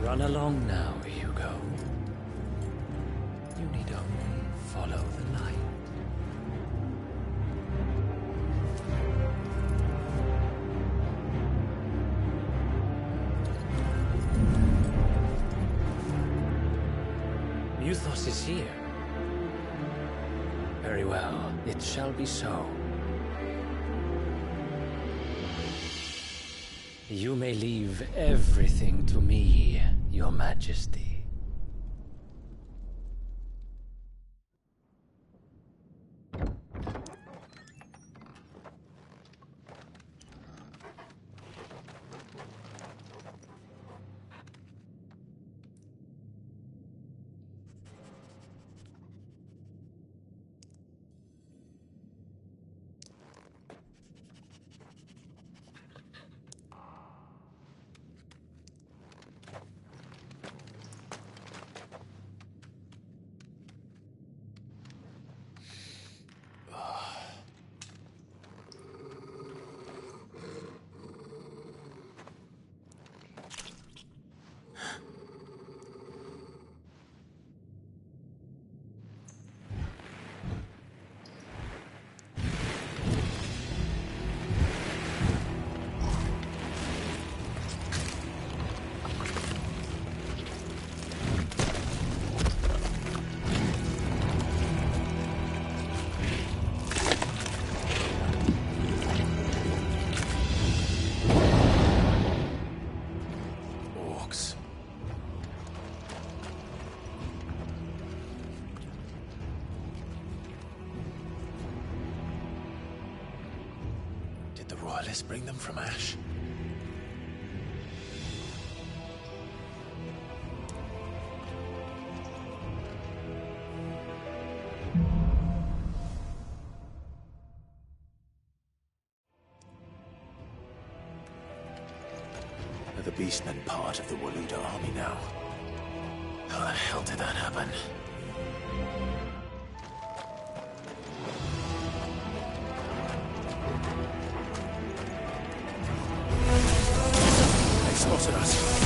Run along now, Hugo. You need only follow the light. Muthos is here. Very well, it shall be so. You may leave everything to me, Your Majesty. Bring them from Ash. Are the Beastmen part of the Waluda army now? How the hell did that happen? Spotted us.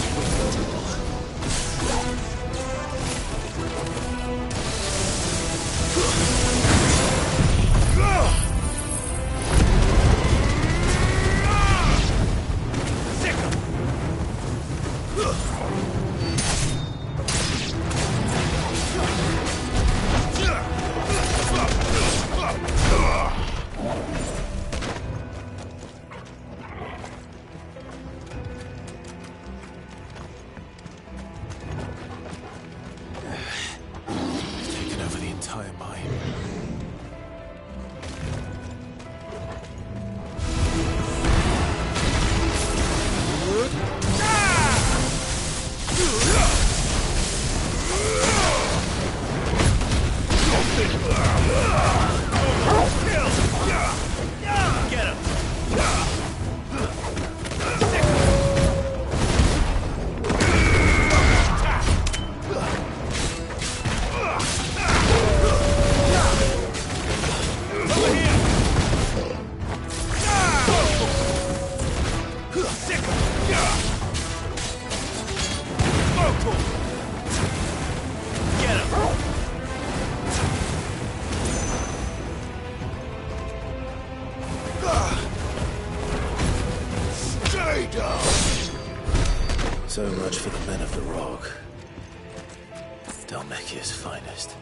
Dalmekia's finest.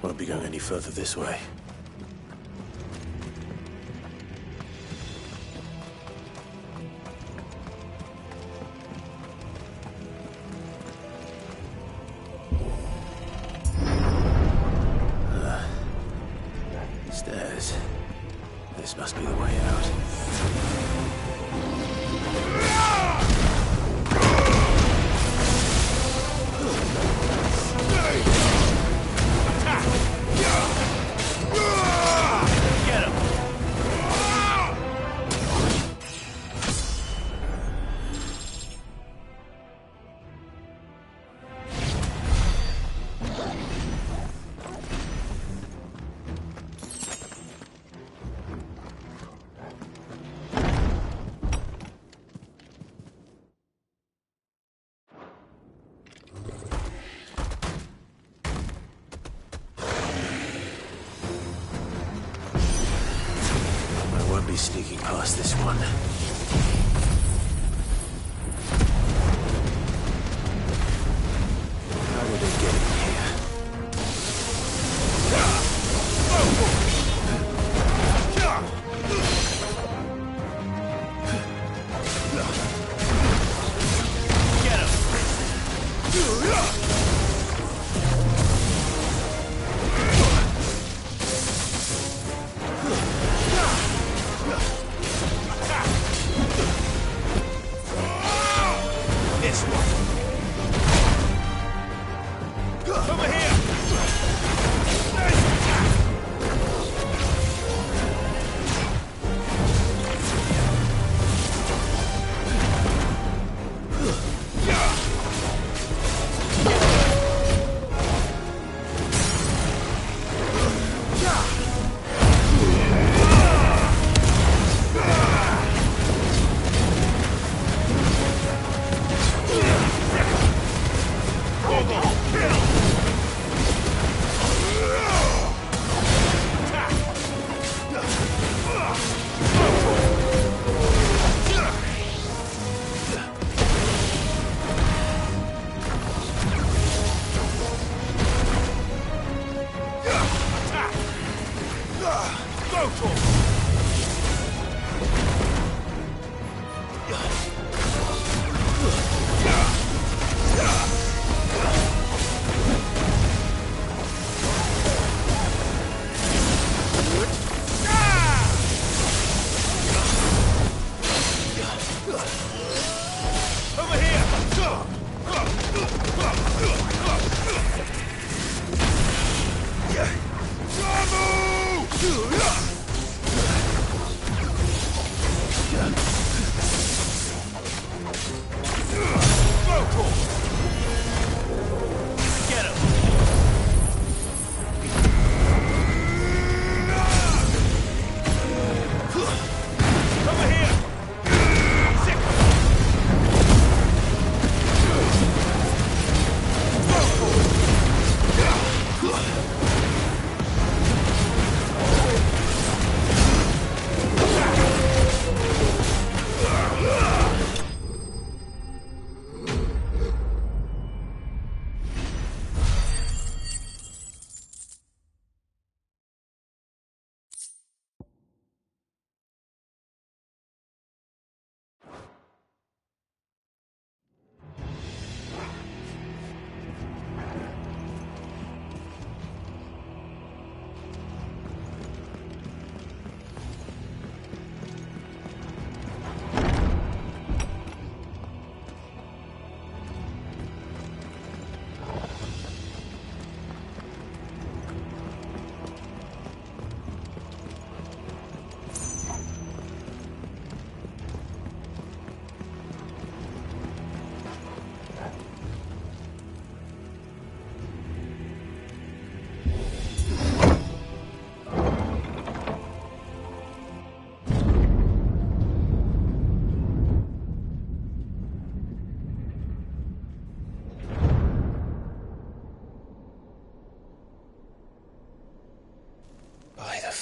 Won't be going any further this way. Stairs. This must be the way out. Sneaking past this one. How did it get in here?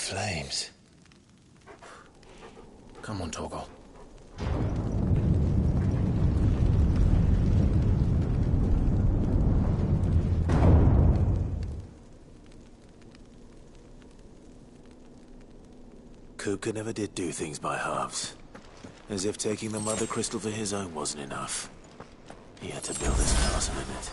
flames. Come on, Torgal. Kuka never did do things by halves. As if taking the Mother Crystal for his own wasn't enough. He had to build his castle in it.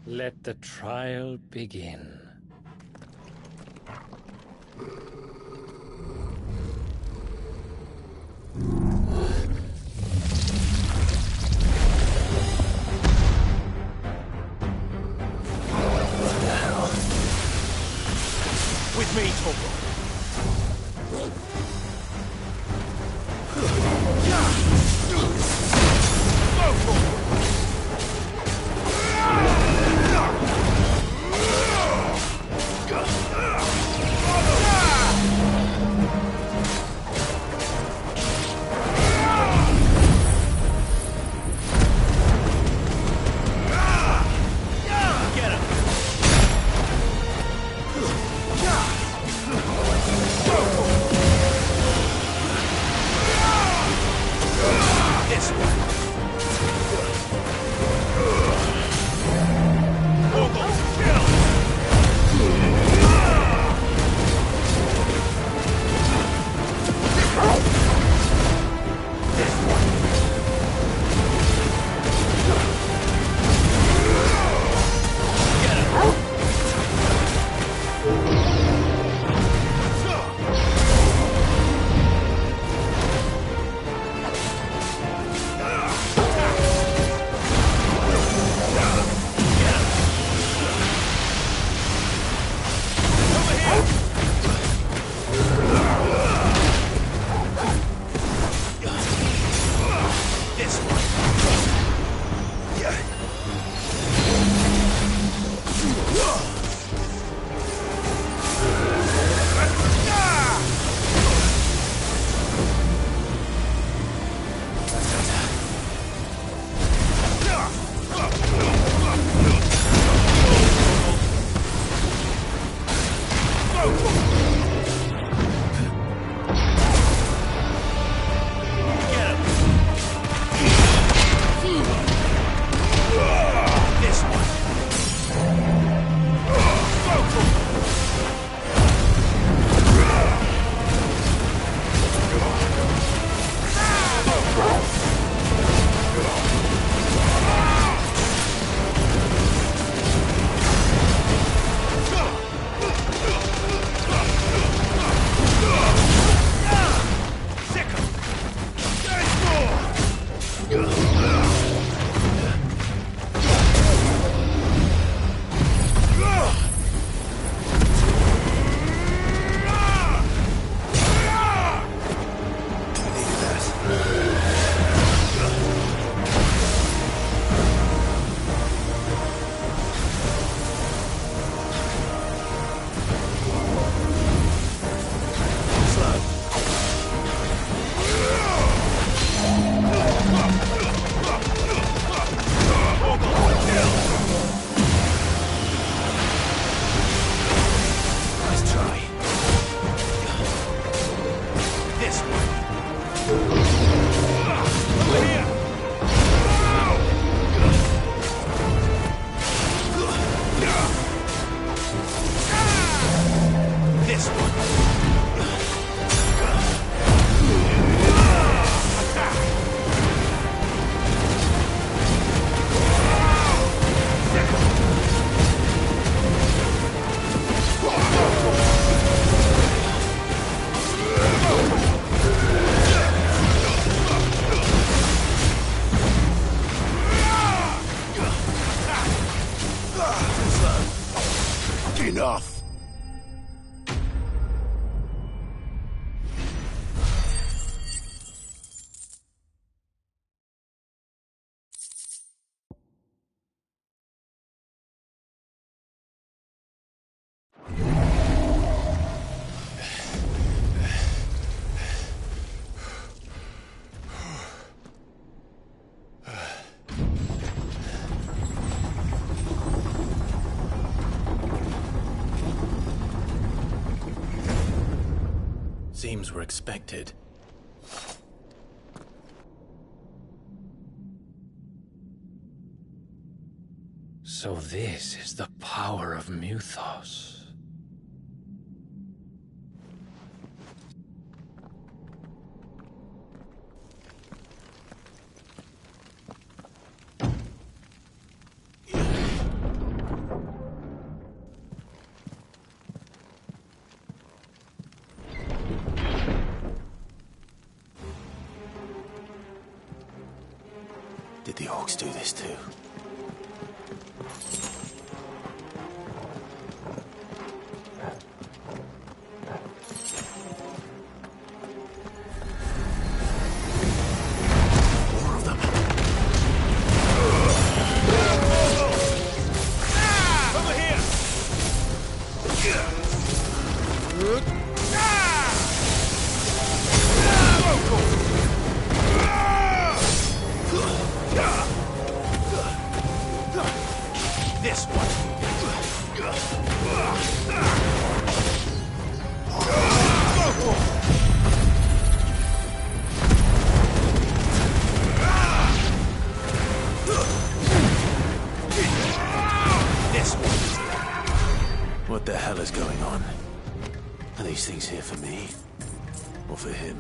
Let the trial begin. What the hell? With me, Torgal. Seems we're expected. So this is the power of Mythos. Did the orcs do this too? More of them. Over here! This one. This one. What the hell is going on? Are these things here for me? Or for him?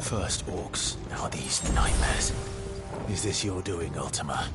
First orcs, now these nightmares. Is this your doing, Ultima?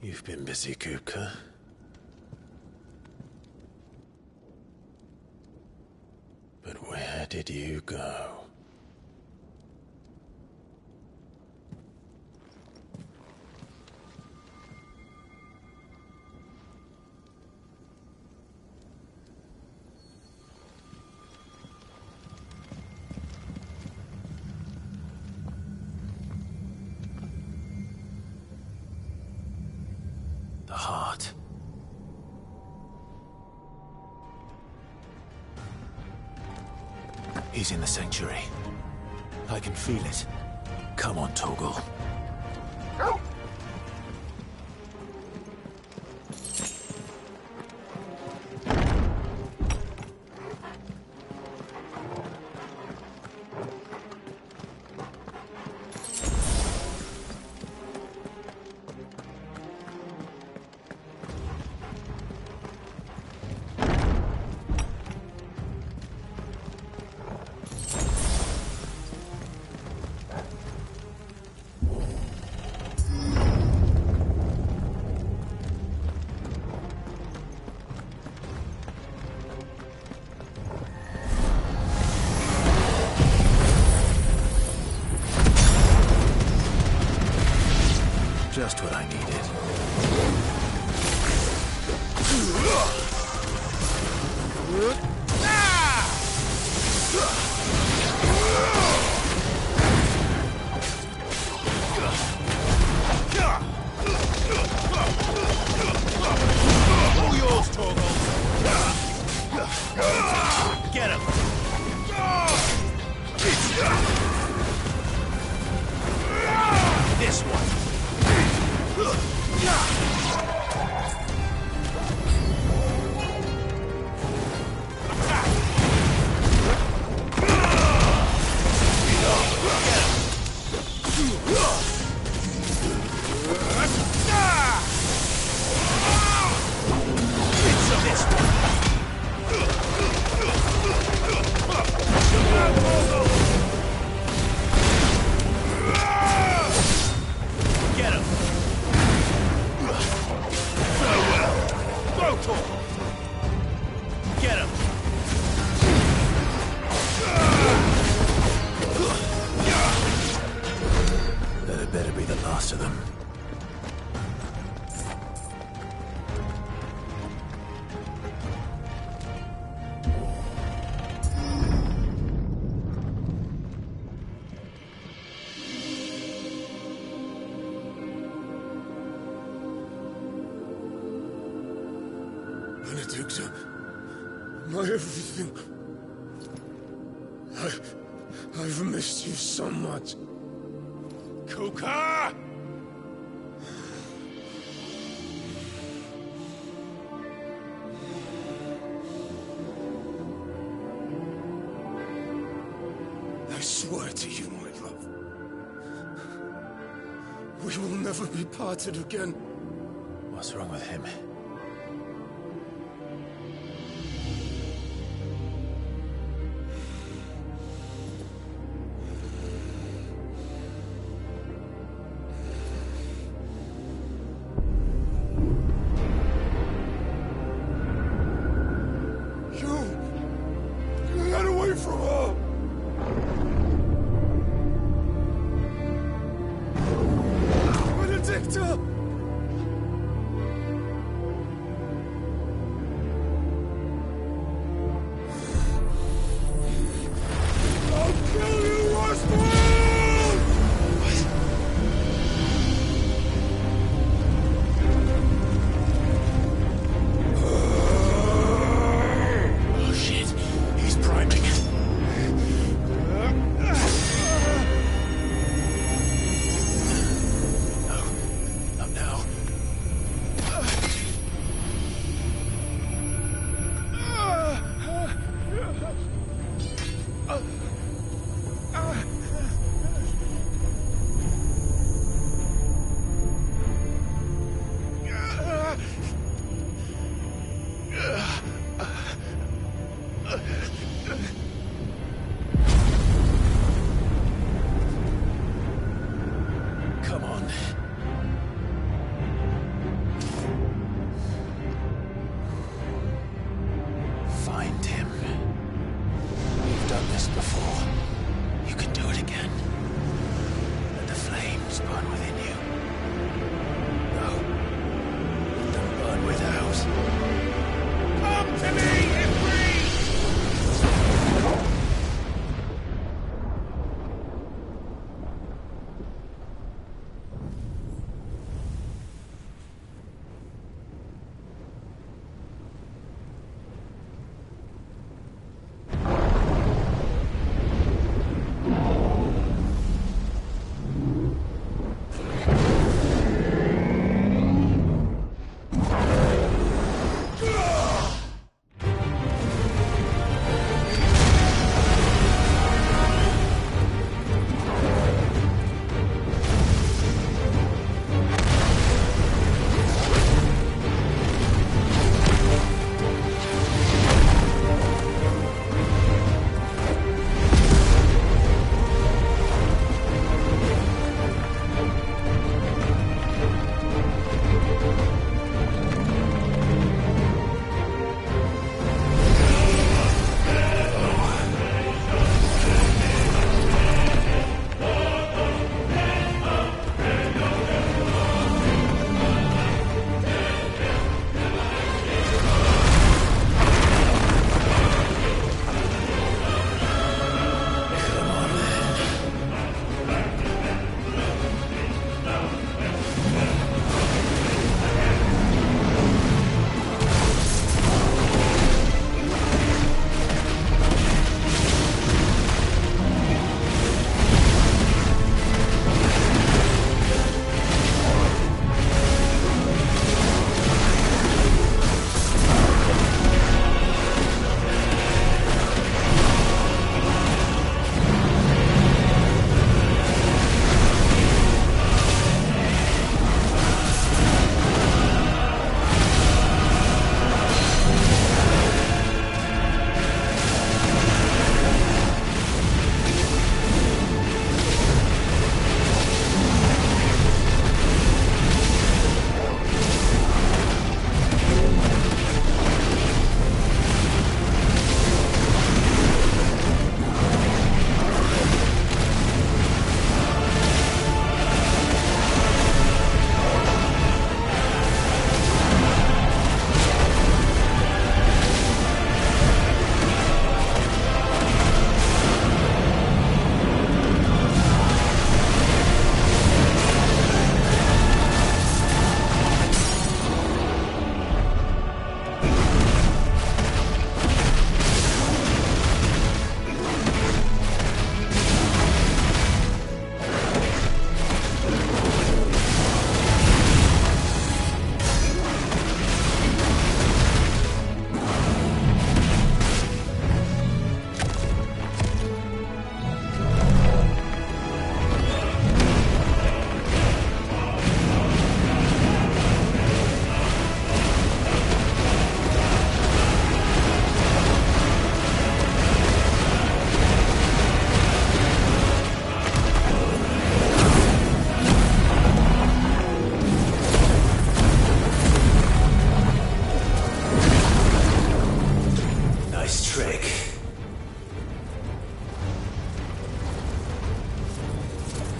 You've been busy, Kupka. But where did you go? The heart. He's in the sanctuary. I can feel it. Come on, Torgal. Just what I needed. All yours, Torgal. Get him. This one. Get him! Get him! That had better be the last of them. Benedicta, my everything. I've missed you so much. Kuka! I swear to you, my love, we will never be parted again. What's wrong with him?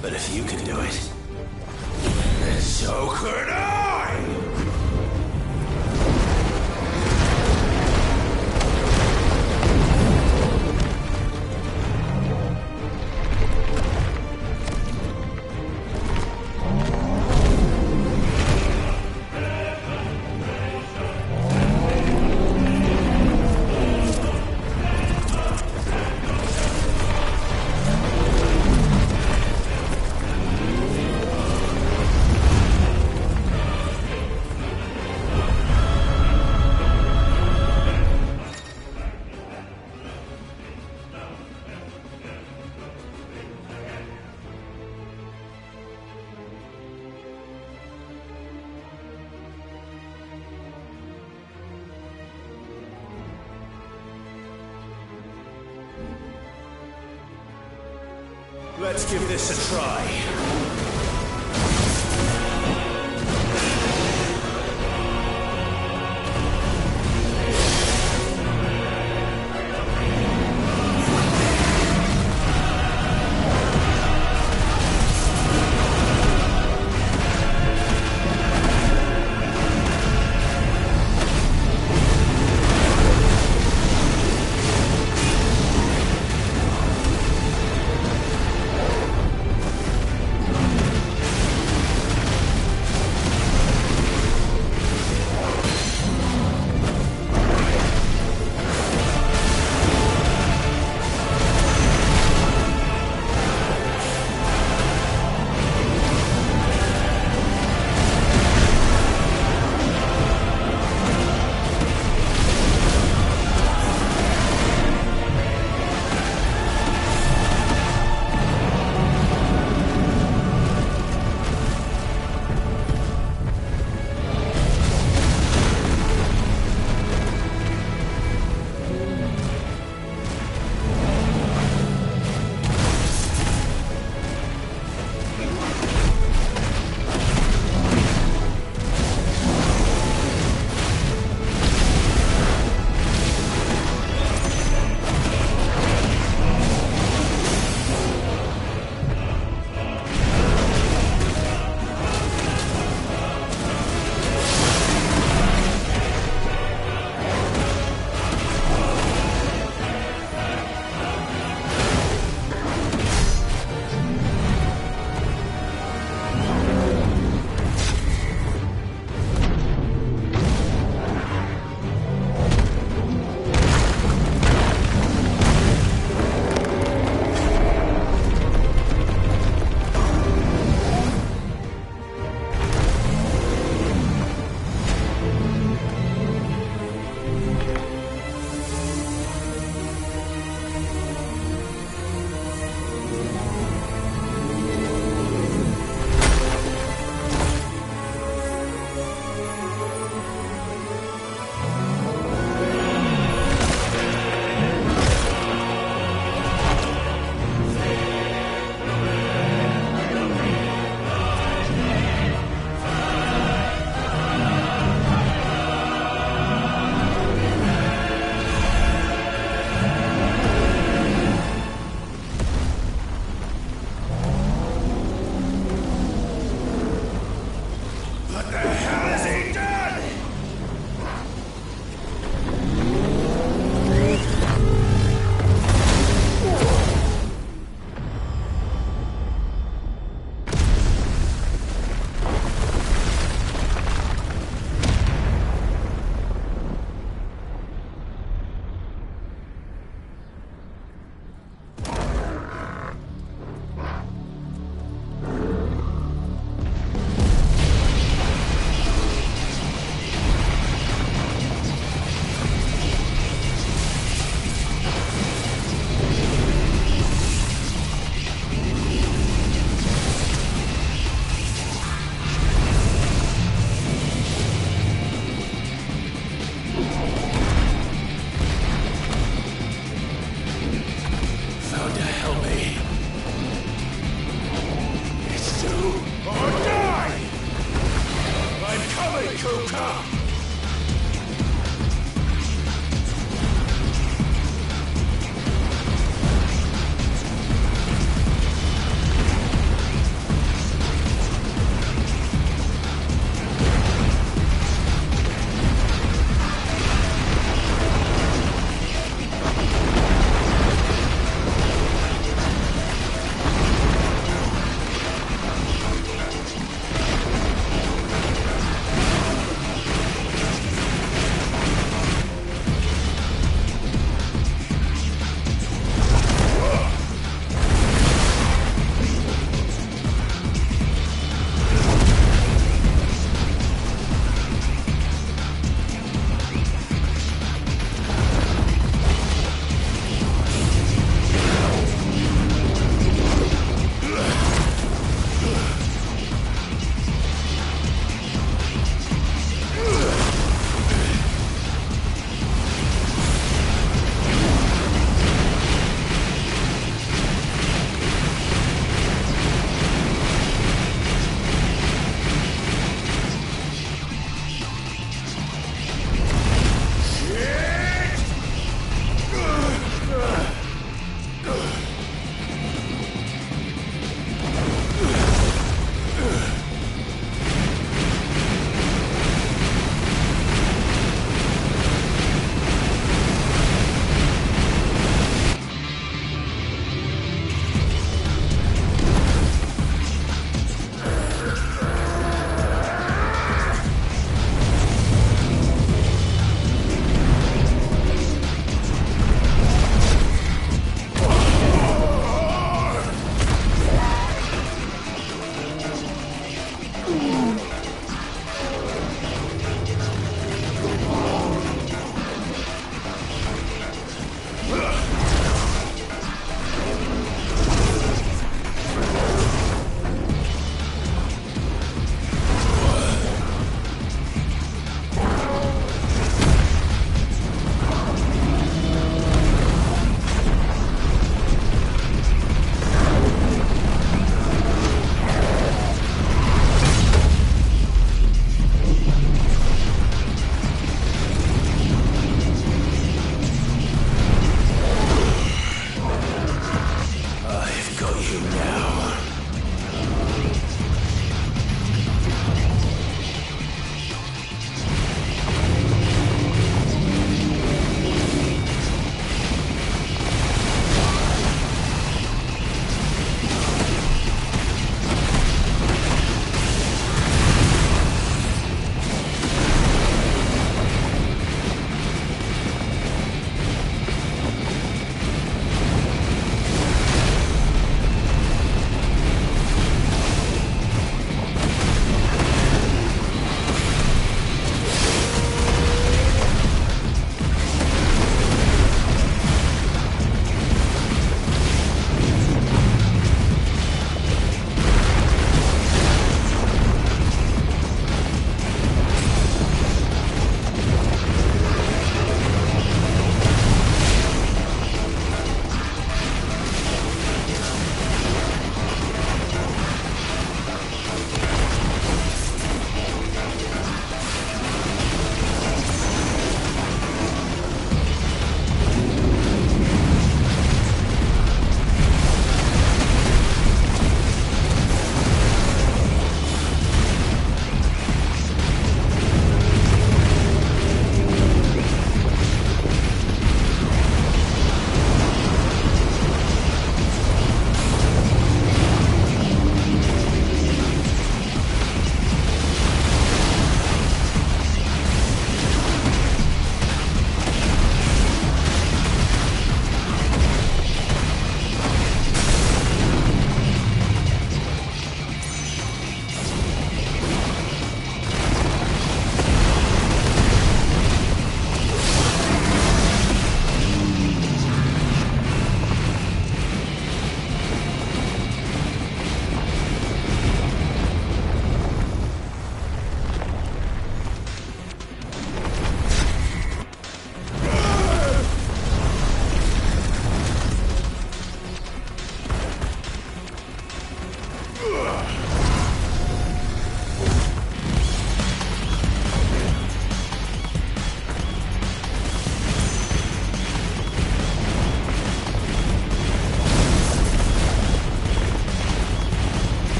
But if you can do it, then so could I! Let's give this a try.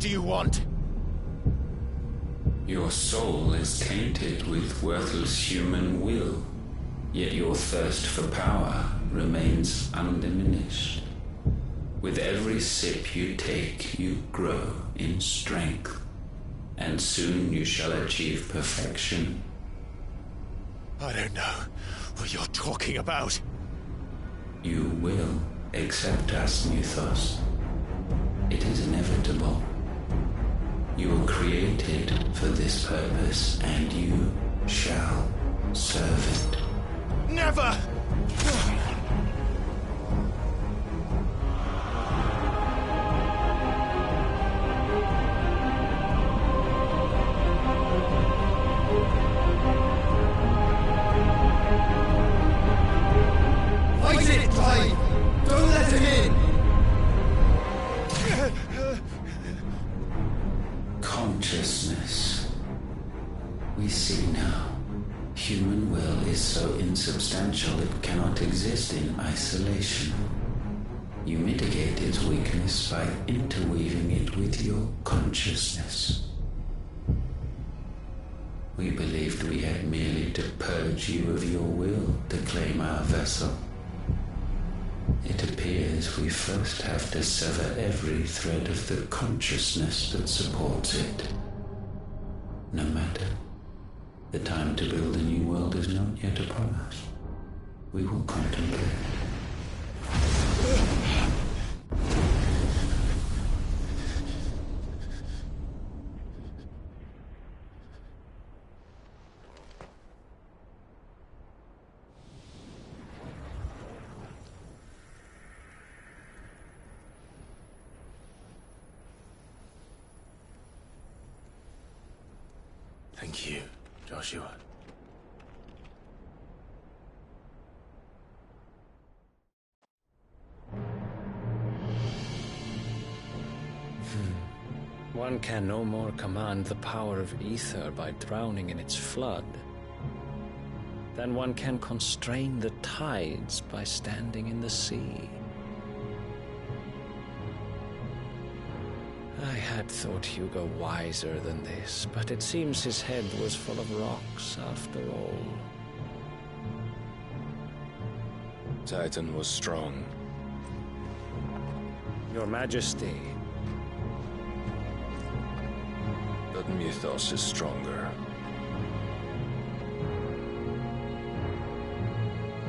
do you want? Your soul is tainted with worthless human will, yet your thirst for power remains undiminished. With every sip you take, you grow in strength, and soon you shall achieve perfection. I don't know what you're talking about. You will accept us, Mythos. It is inevitable. You were created for this purpose, and you shall serve it. Never! Fight it, Clive! Don't let him in! Consciousness. We see now. Human will is so insubstantial it cannot exist in isolation. You mitigate its weakness by interweaving it with your consciousness. We believed we had merely to purge you of your will to claim our vessel. It appears we first have to sever every thread of the consciousness that supports it. No matter. The time to build a new world is not yet upon us. We will contemplate. Thank you, Joshua. One can no more command the power of ether by drowning in its flood than one can constrain the tides by standing in the sea. I had thought Hugo wiser than this, but it seems his head was full of rocks after all. Titan was strong. Your Majesty. But Mythos is stronger.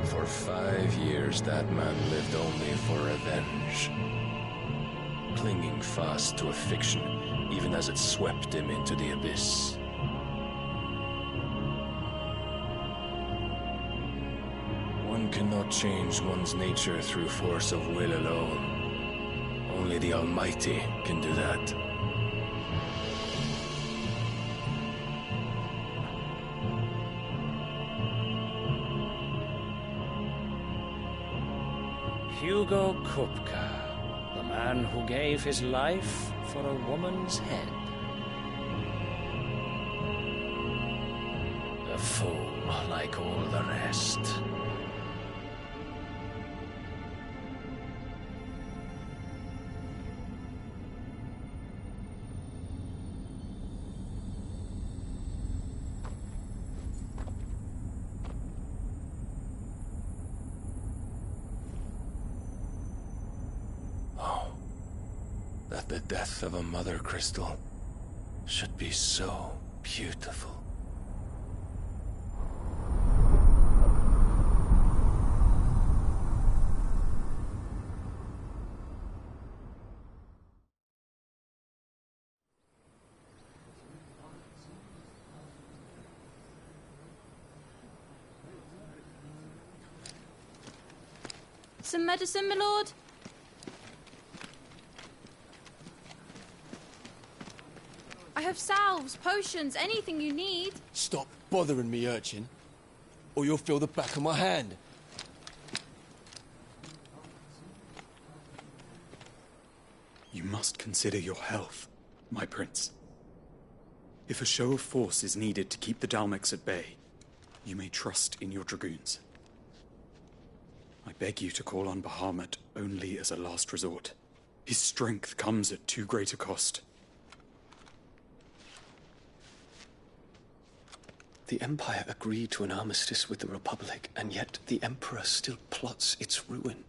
For 5 years, that man lived only for revenge. Clinging fast to a fiction, even as it swept him into the abyss. One cannot change one's nature through force of will alone. Only the Almighty can do that. Hugo Kupka, the man who gave his life for a woman's head. A fool like all the rest. That the death of a mother crystal should be so beautiful. Some medicine, my lord? I have salves, potions, anything you need. Stop bothering me, urchin, or you'll feel the back of my hand. You must consider your health, my prince. If a show of force is needed to keep the Dalmex at bay, you may trust in your dragoons. I beg you to call on Bahamut only as a last resort. His strength comes at too great a cost. The Empire agreed to an armistice with the Republic, and yet the Emperor still plots its ruin.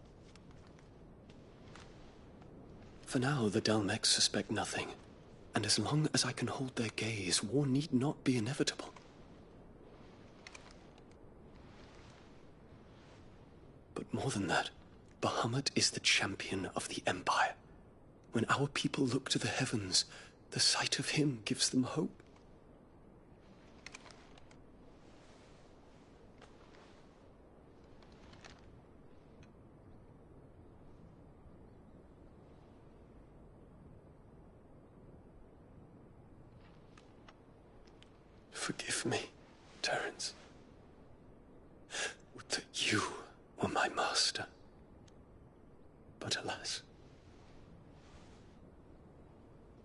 For now, the Dalmex suspect nothing, and as long as I can hold their gaze, war need not be inevitable. But more than that, Bahamut is the champion of the Empire. When our people look to the heavens, the sight of him gives them hope. Forgive me, Terence. Would that you were my master. But alas.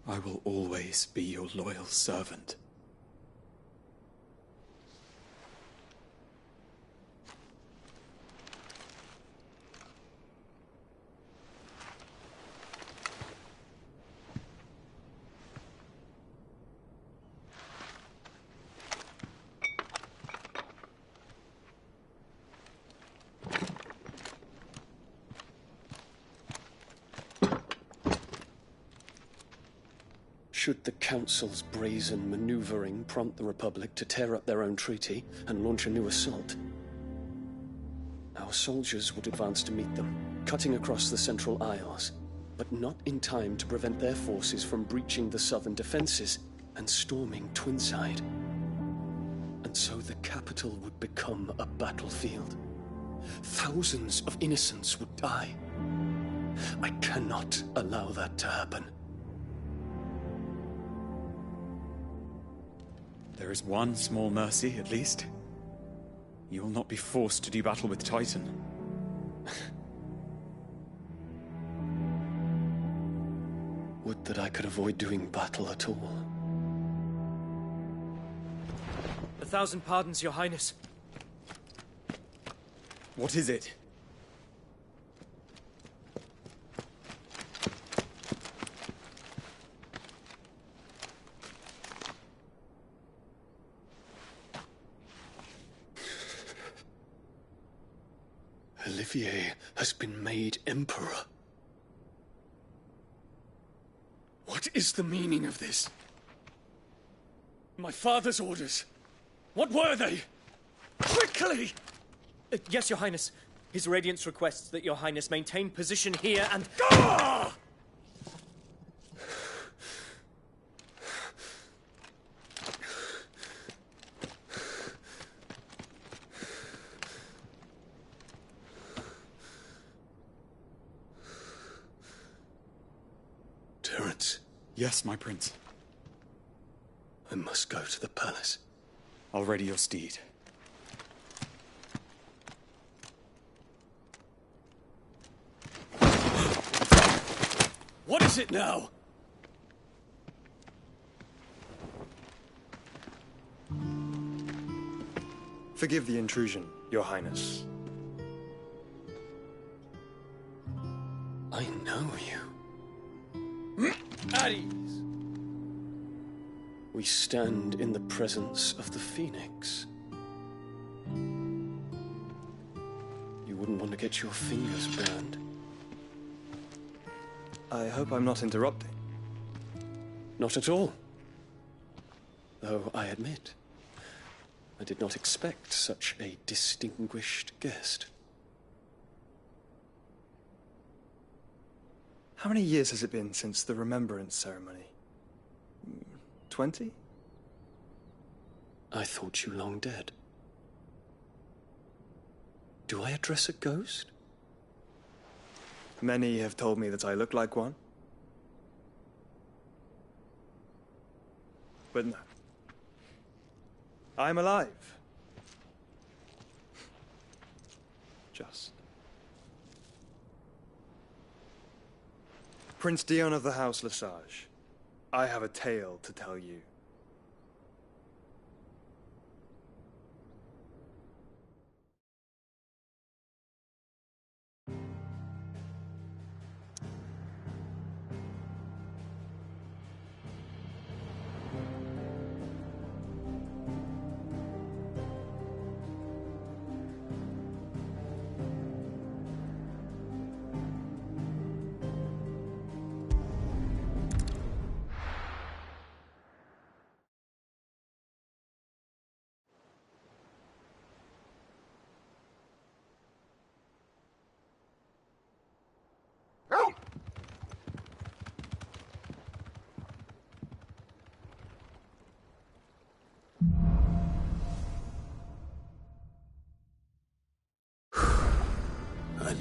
I will always be your loyal servant. Should the Council's brazen maneuvering prompt the Republic to tear up their own treaty and launch a new assault, our soldiers would advance to meet them, cutting across the Central Isles, but not in time to prevent their forces from breaching the southern defenses and storming Twinside. And so the capital would become a battlefield. Thousands of innocents would die. I cannot allow that to happen. There is one small mercy, at least. You will not be forced to do battle with Titan. Would that I could avoid doing battle at all. 1,000 pardons, Your Highness. What is it? Olivier has been made Emperor. What is the meaning of this? My father's orders. What were they? Quickly! Yes, Your Highness. His Radiance requests that Your Highness maintain position here and... Ah! Terence. Yes, my prince. I must go to the palace. I'll ready your steed. What is it now? Forgive the intrusion, Your Highness. I know you. At ease. We stand in the presence of the Phoenix. You wouldn't want to get your fingers burned. I hope I'm not interrupting. Not at all. Though I admit, I did not expect such a distinguished guest. How many years has it been since the Remembrance ceremony? 20? I thought you long dead. Do I address a ghost? Many have told me that I look like one. But no. I'm alive. Just. Prince Dion of the House Lesage, I have a tale to tell you.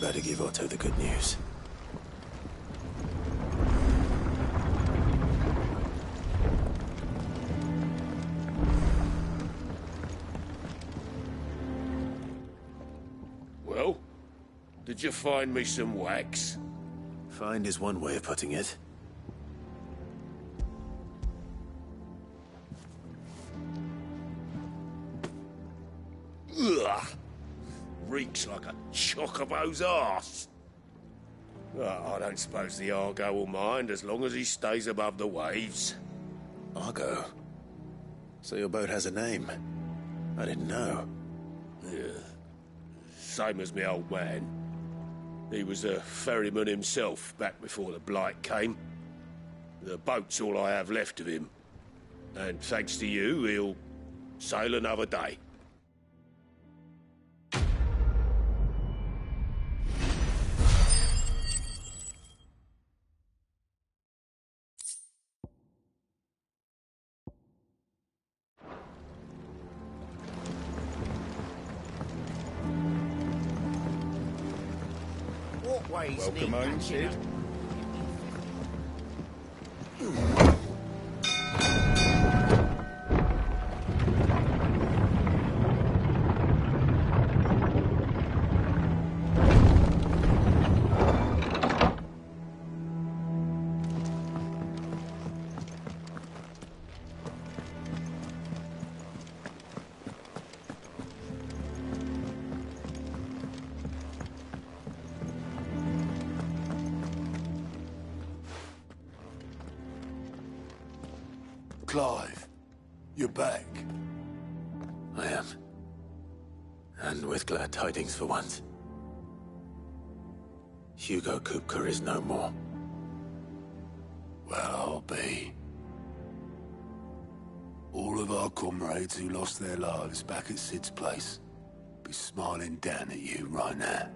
better give Otto the good news. Well, did you find me some wax? Find is one way of putting it. Ugh! Reeks like a chocobo's arse. I don't suppose the Argo will mind as long as he stays above the waves. Argo? So your boat has a name? I didn't know. Yeah. Same as my old man. He was a ferryman himself back before the Blight came. The boat's all I have left of him. And thanks to you, he'll sail another day. Welcome home, Sid. Clive, you're back. I am. And with glad tidings for once. Hugo Kupka is no more. Well, I'll be. All of our comrades who lost their lives back at Sid's place be smiling down at you right now.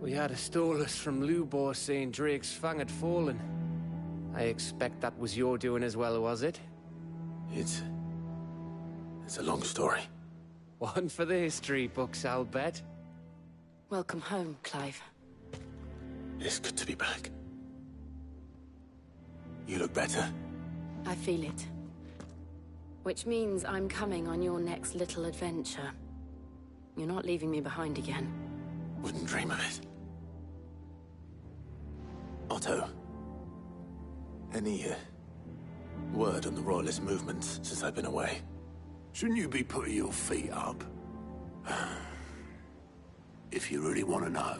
We had a stolus from Lubor saying Drake's Fang had fallen. I expect that was your doing as well, was it? It's a long story. One for the history books, I'll bet. Welcome home, Clive. It's good to be back. You look better. I feel it. Which means I'm coming on your next little adventure. You're not leaving me behind again. Wouldn't dream of it. Otto. Any, word on the Royalist movement since I've been away? Shouldn't you be putting your feet up? If you really want to know,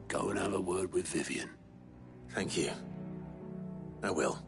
go and have a word with Vivian. Thank you. I will.